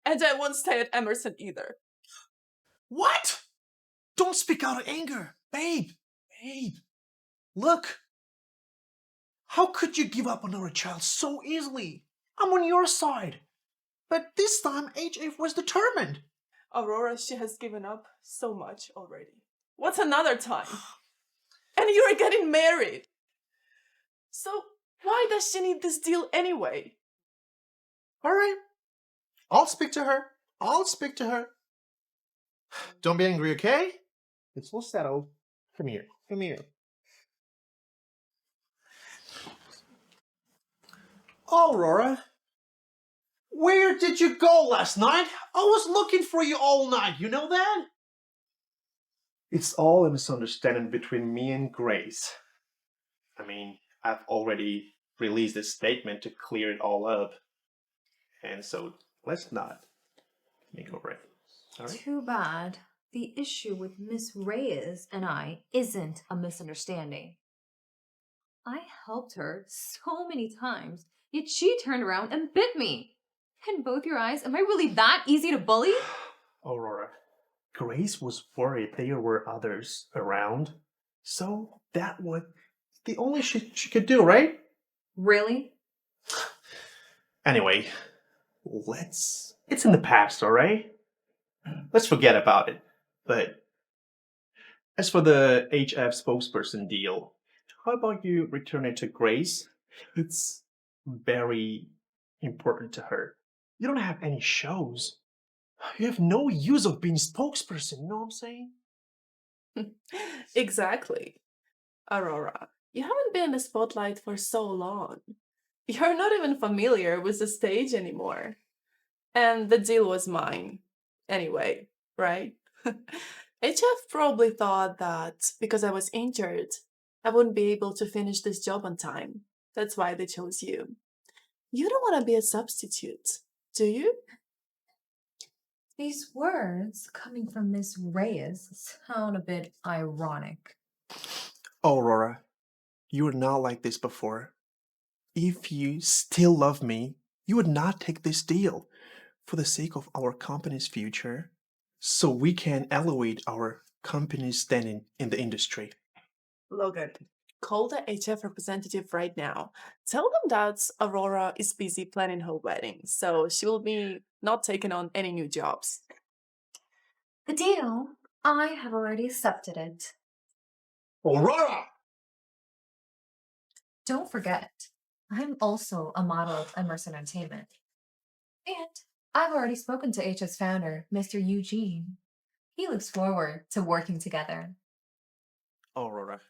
And I won't stay at Emerson either. What? Don't speak out of anger. Babe. Look. How could you give up on our child so easily? I'm on your side. But this time, HF was determined. Aurora, she has given up so much already. What's another time? And you're getting married. So why does she need this deal anyway? All right. I'll speak to her. Don't be angry, okay? It's all settled. Come here. Aurora, where did you go last night? I was looking for you all night, you know that? It's all a misunderstanding between me and Grace. I mean, I've already released a statement to clear it all up. And so, let's not make over it. All right? Too bad. The issue with Miss Reyes and I isn't a misunderstanding. I helped her so many times, yet she turned around and bit me. In both your eyes, am I really that easy to bully? Aurora, Grace was worried there were others around. So that was the only she could do, right? Really? Anyway, it's in the past, all right? Let's forget about it. But as for the HF spokesperson deal, how about you return it to Grace? It's very important to her. You don't have any shows. You have no use of being spokesperson, you know what I'm saying? Exactly. Aurora, you haven't been in the spotlight for so long. You're not even familiar with the stage anymore. And the deal was mine. Anyway, right? HF probably thought that because I was injured, I wouldn't be able to finish this job on time. That's why they chose you. You don't want to be a substitute, do you? These words coming from Miss Reyes sound a bit ironic. Aurora, you were not like this before. If you still love me, you would not take this deal for the sake of our company's future, so we can elevate our company's standing in the industry. Logan, call the HF representative right now. Tell them that Aurora is busy planning her wedding, so she will be not taking on any new jobs. The deal, I have already accepted it. Aurora! Don't forget, I'm also a model of Emerson Entertainment. And I've already spoken to HF's founder, Mr. Eugene. He looks forward to working together. Aurora,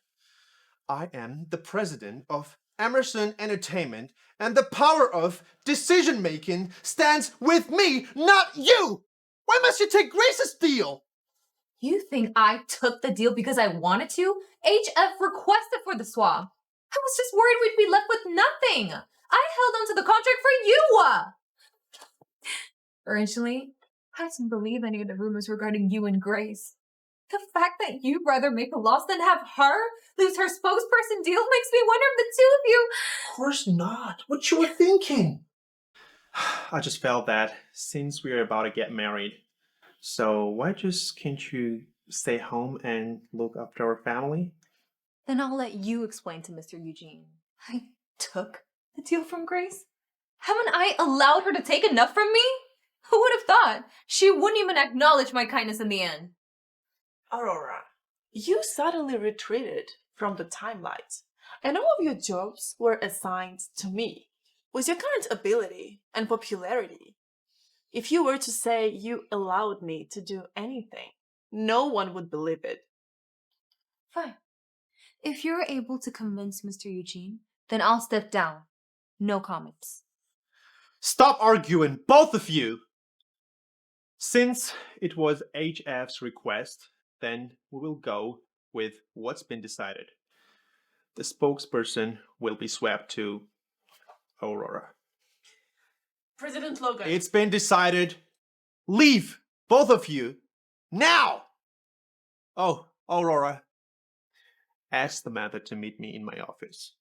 I am the president of Emerson Entertainment, and the power of decision-making stands with me, not you! Why must you take Grace's deal? You think I took the deal because I wanted to? HF requested for the swap. I was just worried we'd be left with nothing. I held on to the contract for you. Originally, I didn't believe any of the rumors regarding you and Grace. The fact that you'd rather make a loss than have her lose her spokesperson deal makes me wonder if the two of you... Of course not. What you were thinking? I just felt that since we're about to get married, so why just can't you stay home and look after our family? Then I'll let you explain to Mr. Eugene. I took the deal from Grace? Haven't I allowed her to take enough from me? Who would have thought? She wouldn't even acknowledge my kindness in the end. Aurora, you suddenly retreated from the timelight, and all of your jobs were assigned to me. With your current ability and popularity, if you were to say you allowed me to do anything, no one would believe it. Fine. If you're able to convince Mr. Eugene, then I'll step down. No comments. Stop arguing, both of you! Since it was HF's request, then we will go with what's been decided. The spokesperson will be swapped to Aurora. President Logan. It's been decided. Leave, both of you, now! Oh, Aurora. Ask Samantha to meet me in my office.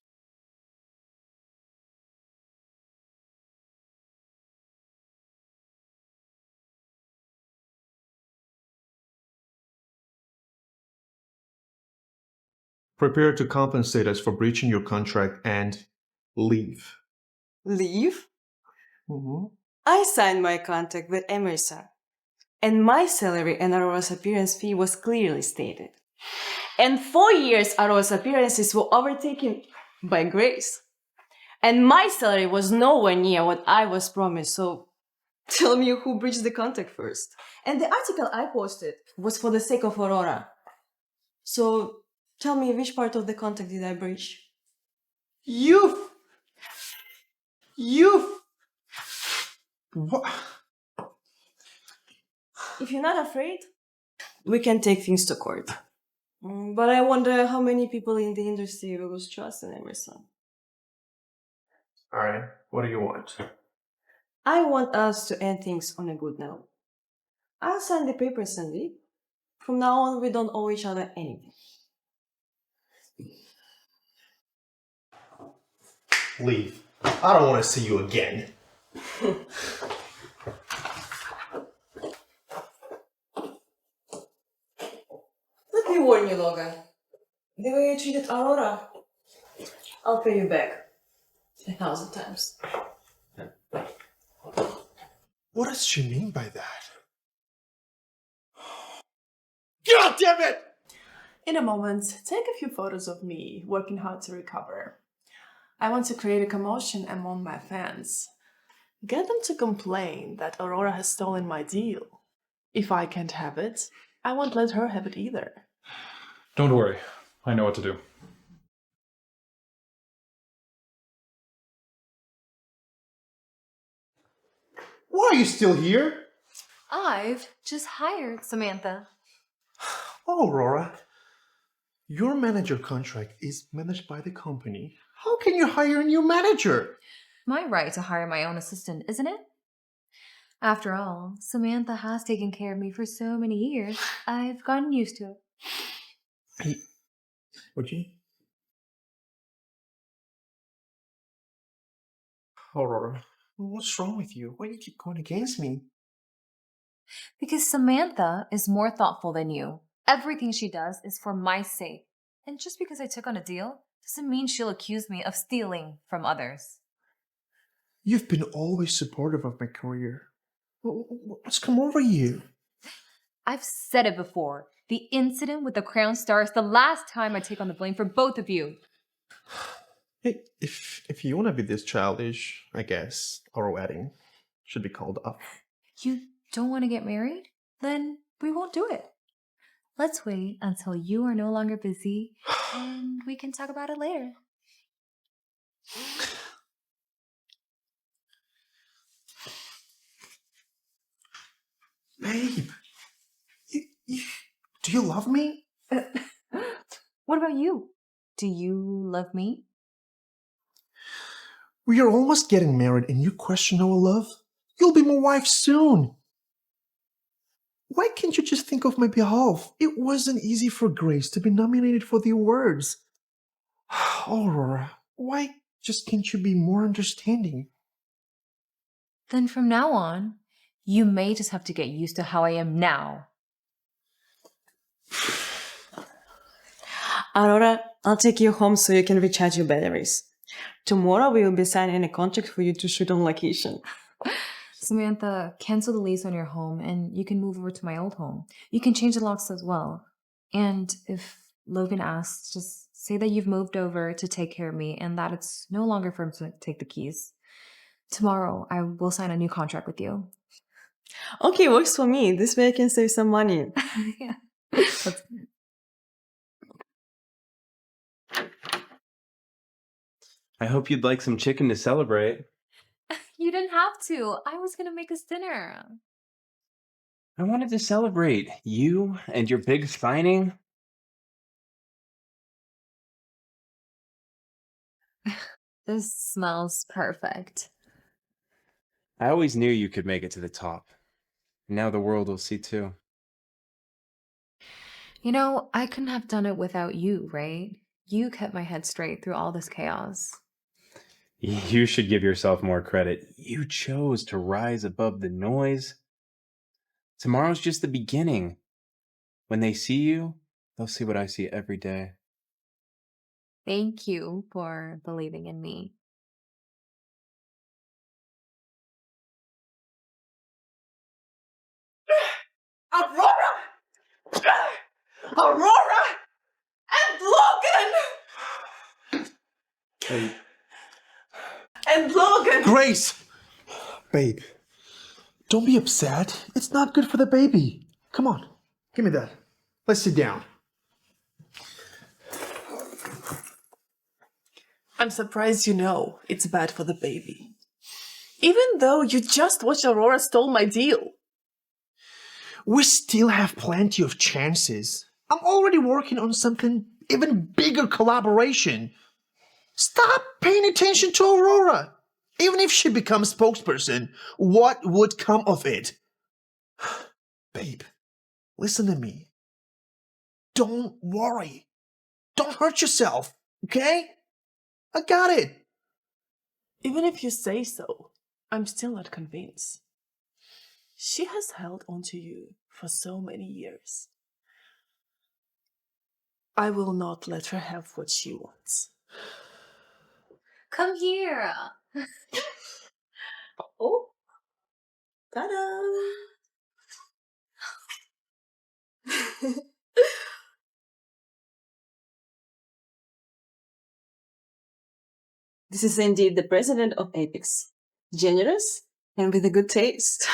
Prepare to compensate us for breaching your contract and leave. Leave? Mm-hmm. I signed my contract with Emerson, and my salary and Aurora's appearance fee was clearly stated. And 4 years Aurora's appearances were overtaken by Grace. And my salary was nowhere near what I was promised, so tell me who breached the contract first. And the article I posted was for the sake of Aurora. So tell me, which part of the contract did I breach? You! What? If you're not afraid, we can take things to court. But I wonder how many people in the industry will lose trust in Emerson. Alright, what do you want? I want us to end things on a good note. I'll sign the papers and leave. From now on, we don't owe each other anything. Leave. I don't want to see you again. Let me warn you, Logan. The way you treated Aurora, I'll pay you back 1,000 times. What does she mean by that? God damn it! In a moment, take a few photos of me working hard to recover. I want to create a commotion among my fans. Get them to complain that Aurora has stolen my deal. If I can't have it, I won't let her have it either. Don't worry. I know what to do. Why are you still here? I've just hired Samantha. Oh, Aurora. Your manager contract is managed by the company. How can you hire a new manager? My right to hire my own assistant, isn't it? After all, Samantha has taken care of me for so many years, I've gotten used to it. Hey, would you? Aurora, what's wrong with you? Why do you keep going against me? Because Samantha is more thoughtful than you. Everything she does is for my sake. And just because I took on a deal doesn't mean she'll accuse me of stealing from others. You've been always supportive of my career. What's come over you? I've said it before. The incident with the Crown Star is the last time I take on the blame for both of you. Hey, if you want to be this childish, I guess our wedding should be called off. You don't want to get married? Then we won't do it. Let's wait until you are no longer busy and we can talk about it later. Babe, do you love me? What about you? Do you love me? We are almost getting married and you question our love? You'll be my wife soon. Why can't you just think of my behalf? It wasn't easy for Grace to be nominated for the awards. Aurora, why just can't you be more understanding? Then from now on, you may just have to get used to how I am now. Aurora, I'll take you home so you can recharge your batteries. Tomorrow we will be signing a contract for you to shoot on location. Samantha, cancel the lease on your home and you can move over to my old home. You can change the locks as well. And if Logan asks, just say that you've moved over to take care of me and that it's no longer for him to take the keys. Tomorrow, I will sign a new contract with you. Okay, works for me. This way I can save some money. Yeah. I hope you'd like some chicken to celebrate. You didn't have to. I was going to make us dinner. I wanted to celebrate you and your big signing. This smells perfect. I always knew you could make it to the top. Now the world will see too. You know, I couldn't have done it without you, right? You kept my head straight through all this chaos. You should give yourself more credit. You chose to rise above the noise. Tomorrow's just the beginning. When they see you, they'll see what I see every day. Thank you for believing in me. Aurora! Aurora! And Logan! Hey. And Logan! Grace! Babe, don't be upset. It's not good for the baby. Come on, give me that. Let's sit down. I'm surprised you know it's bad for the baby. Even though you just watched Aurora stole my deal. We still have plenty of chances. I'm already working on something even bigger collaboration. Stop paying attention to Aurora. Even if she becomes spokesperson, what would come of it? Babe, listen to me. Don't worry. Don't hurt yourself, okay? I got it. Even if you say so, I'm still not convinced. She has held on to you for so many years. I will not let her have what she wants. Come here. Oh, ta-da! This is indeed the president of Apex. Generous and with a good taste.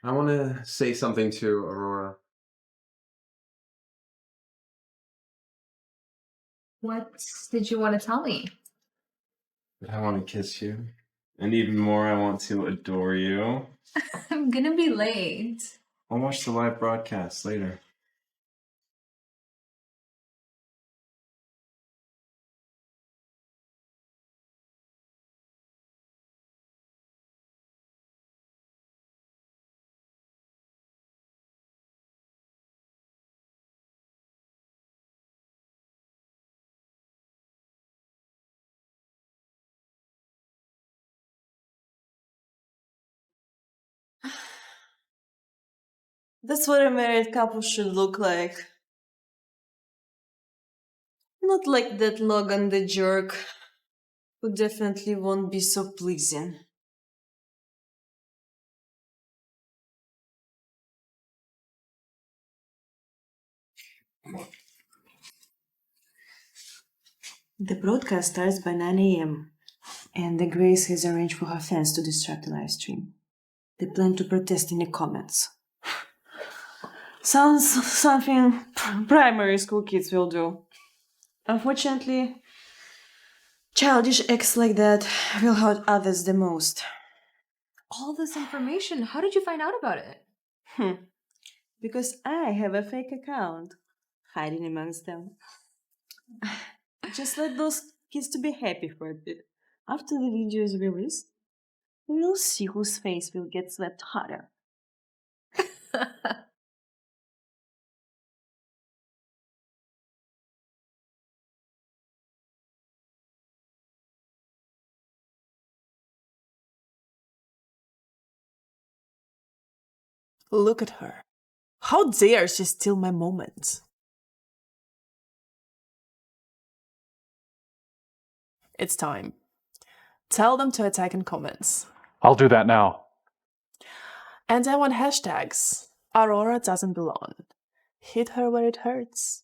I want to say something to Aurora. What did you want to tell me? But I want to kiss you. And even more, I want to adore you. I'm gonna be late. I'll watch the live broadcast later. That's what a married couple should look like. Not like that Logan the jerk, who definitely won't be so pleasing. The broadcast starts by 9 a.m., and the Grace has arranged for her fans to disrupt the live stream. They plan to protest in the comments. Sounds something primary school kids will do. Unfortunately, childish acts like that will hurt others the most. All this information, how did you find out about it? Because I have a fake account hiding amongst them. Just let those kids to be happy for a bit. After the video is released, we'll see whose face will get slapped harder. Look at her. How dare she steal my moment? It's time. Tell them to attack in comments. I'll do that now. And I want hashtags. Aurora doesn't belong. Hit her where it hurts.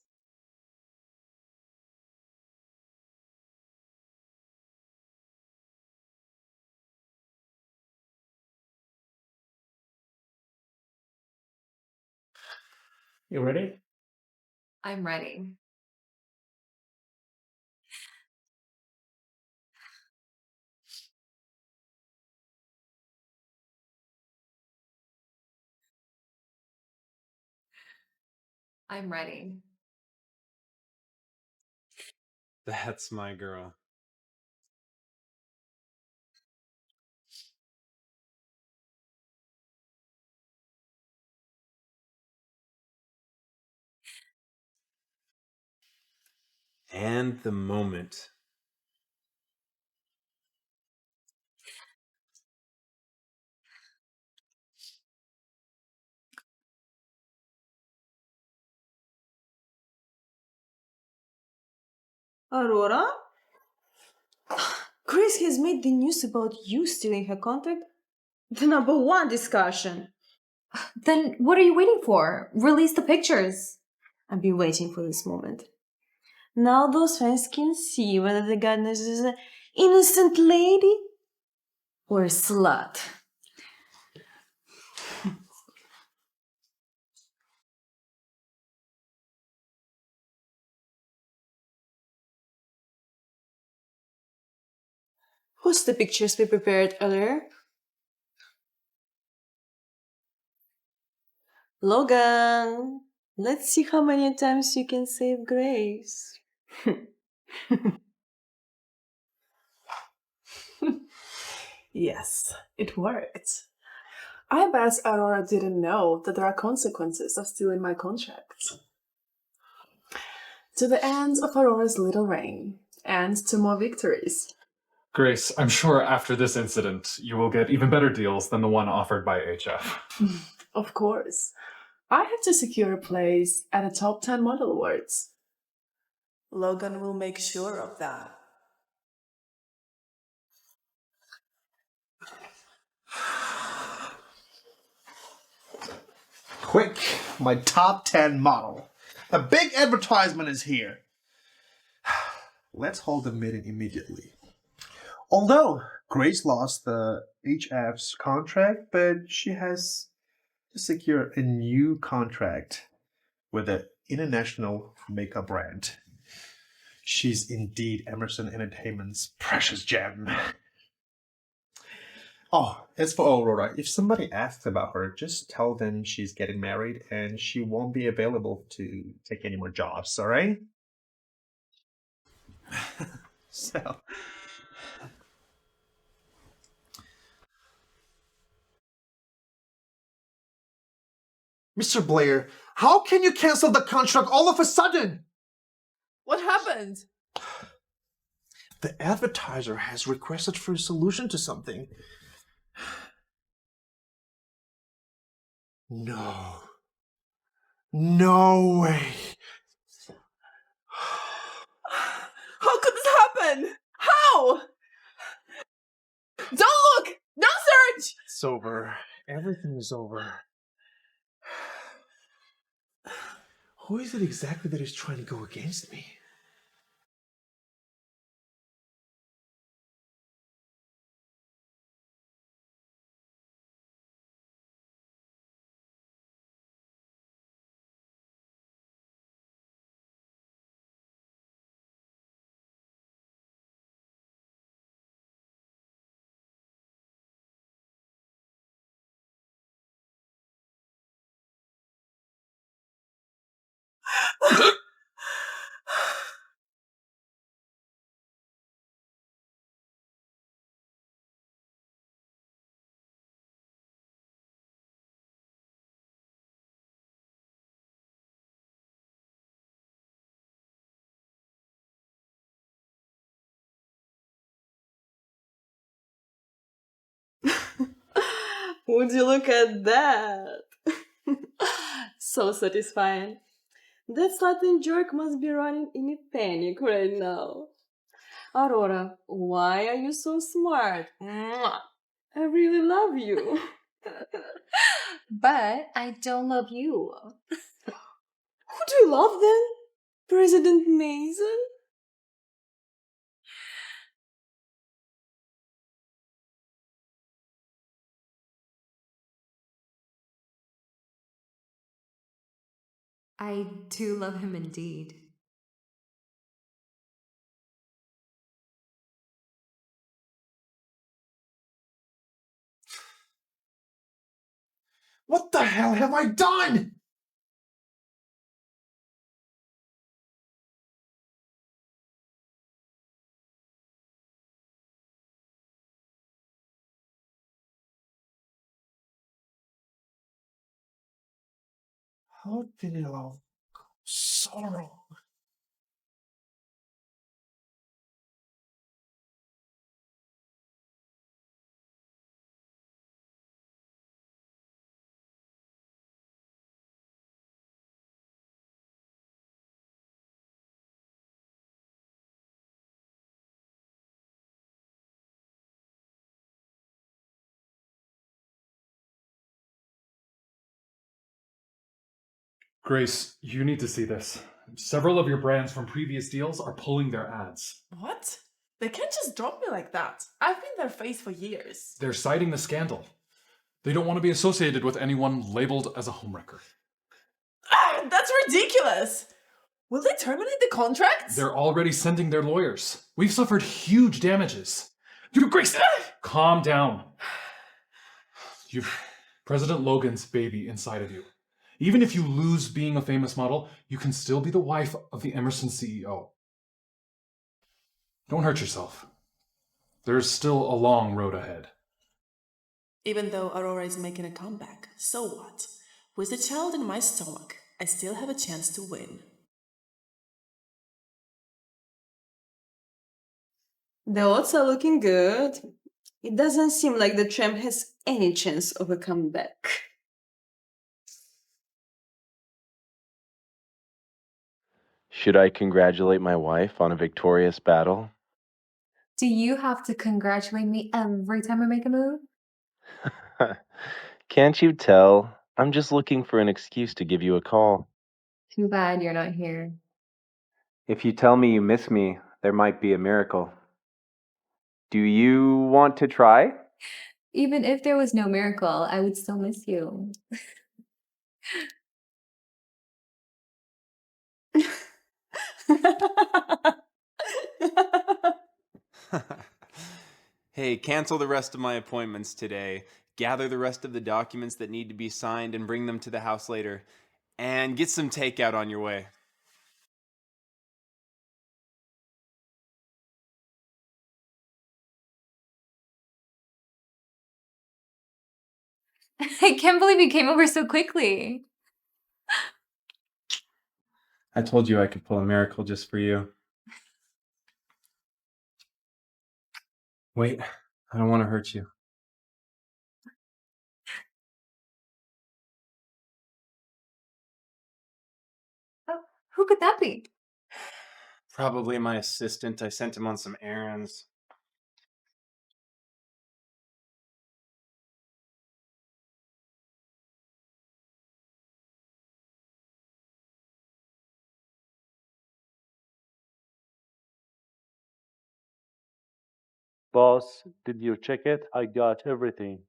You ready? I'm ready. I'm ready. That's my girl. And the moment. Aurora? Grace has made the news about you stealing her contract the number one discussion. Then what are you waiting for? Release the pictures. I've been waiting for this moment. Now those fans can see whether the goddess is an innocent lady or a slut. What's the pictures we prepared earlier? Logan, let's see how many times you can save Grace. Yes, it worked. I bet Aurora didn't know that there are consequences of stealing my contract. To the end of Aurora's little reign, and to more victories. Grace, I'm sure after this incident, you will get even better deals than the one offered by HF. Of course. I have to secure a place at the top 10 model awards. Logan will make sure of that. Quick, my top 10 model. A big advertisement is here. Let's hold a meeting immediately. Although Grace lost the HF's contract, but she has to secure a new contract with an international makeup brand. She's indeed Emerson Entertainment's precious gem. Oh, as for Aurora, if somebody asks about her, just tell them she's getting married and she won't be available to take any more jobs, alright? So... Mr. Blair, how can you cancel the contract all of a sudden? What happened? The advertiser has requested for a solution to something. No. No way. How could this happen? How? Don't look! Don't search! It's over. Everything is over. Who is it exactly that is trying to go against me? Would you look at that? So satisfying. That Latin jerk must be running in a panic right now. Aurora, why are you so smart? Mwah. I really love you. But I don't love you. Who do you love then? President Mason? I do love him indeed. What the hell have I done? How did it all go so wrong? Grace, you need to see this. Several of your brands from previous deals are pulling their ads. What? They can't just drop me like that. I've been their face for years. They're citing the scandal. They don't want to be associated with anyone labeled as a homewrecker. Ah, that's ridiculous! Will they terminate the contract? They're already sending their lawyers. We've suffered huge damages. Grace, calm down. You've President Logan's baby inside of you. Even if you lose being a famous model, you can still be the wife of the Emerson CEO. Don't hurt yourself. There's still a long road ahead. Even though Aurora is making a comeback, so what? With the child in my stomach, I still have a chance to win. The odds are looking good. It doesn't seem like the champ has any chance of a comeback. Should I congratulate my wife on a victorious battle? Do you have to congratulate me every time I make a move? Can't you tell? I'm just looking for an excuse to give you a call. Too bad you're not here. If you tell me you miss me, there might be a miracle. Do you want to try? Even if there was no miracle, I would still miss you. Hey, cancel the rest of my appointments today. Gather the rest of the documents that need to be signed and bring them to the house later. And get some takeout on your way. I can't believe you came over so quickly. I told you I could pull a miracle just for you. Wait, I don't want to hurt you. Oh, who could that be? Probably my assistant. I sent him on some errands. Boss, did you check it? I got everything.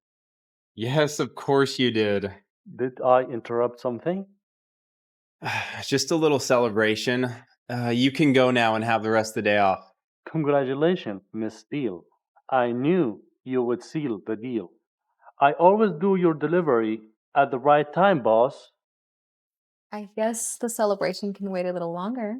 Yes, of course you did. Did I interrupt something? Just a little celebration. You can go now and have the rest of the day off. Congratulations, Miss Steele. I knew you would seal the deal. I always do your delivery at the right time, boss. I guess the celebration can wait a little longer.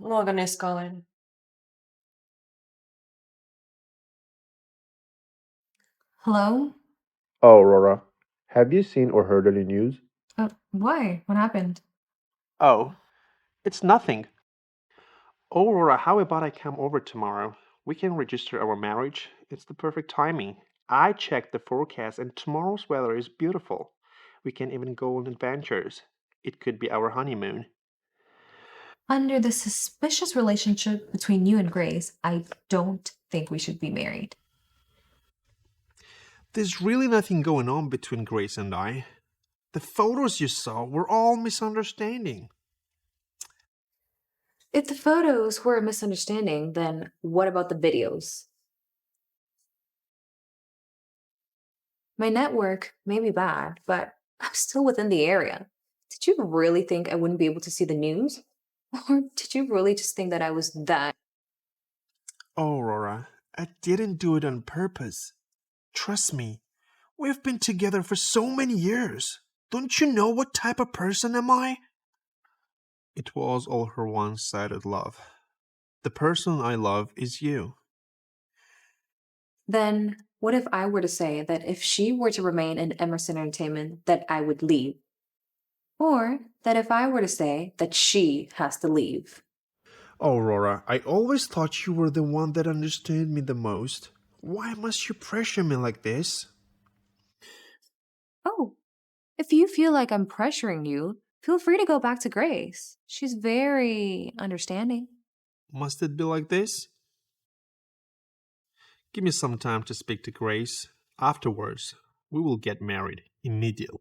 Logan is calling. Hello? Oh, Aurora, have you seen or heard any news? Why? What happened? Oh, it's nothing. Aurora, how about I come over tomorrow? We can register our marriage. It's the perfect timing. I checked the forecast and tomorrow's weather is beautiful. We can even go on adventures. It could be our honeymoon. Under the suspicious relationship between you and Grace, I don't think we should be married. There's really nothing going on between Grace and I. The photos you saw were all misunderstanding. If the photos were a misunderstanding, then what about the videos? My network may be bad, but I'm still within the area. Did you really think I wouldn't be able to see the news? Or did you really just think that I was that? Oh, Aurora, I didn't do it on purpose. Trust me, we've been together for so many years. Don't you know what type of person am I? It was all her one-sided love. The person I love is you. Then what if I were to say that if she were to remain in Emerson Entertainment, that I would leave? Or that if I were to say that she has to leave? Aurora, I always thought you were the one that understood me the most. Why must you pressure me like this? Oh, if you feel like I'm pressuring you, feel free to go back to Grace. She's very understanding. Must it be like this? Give me some time to speak to Grace. Afterwards, we will get married immediately.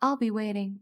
I'll be waiting.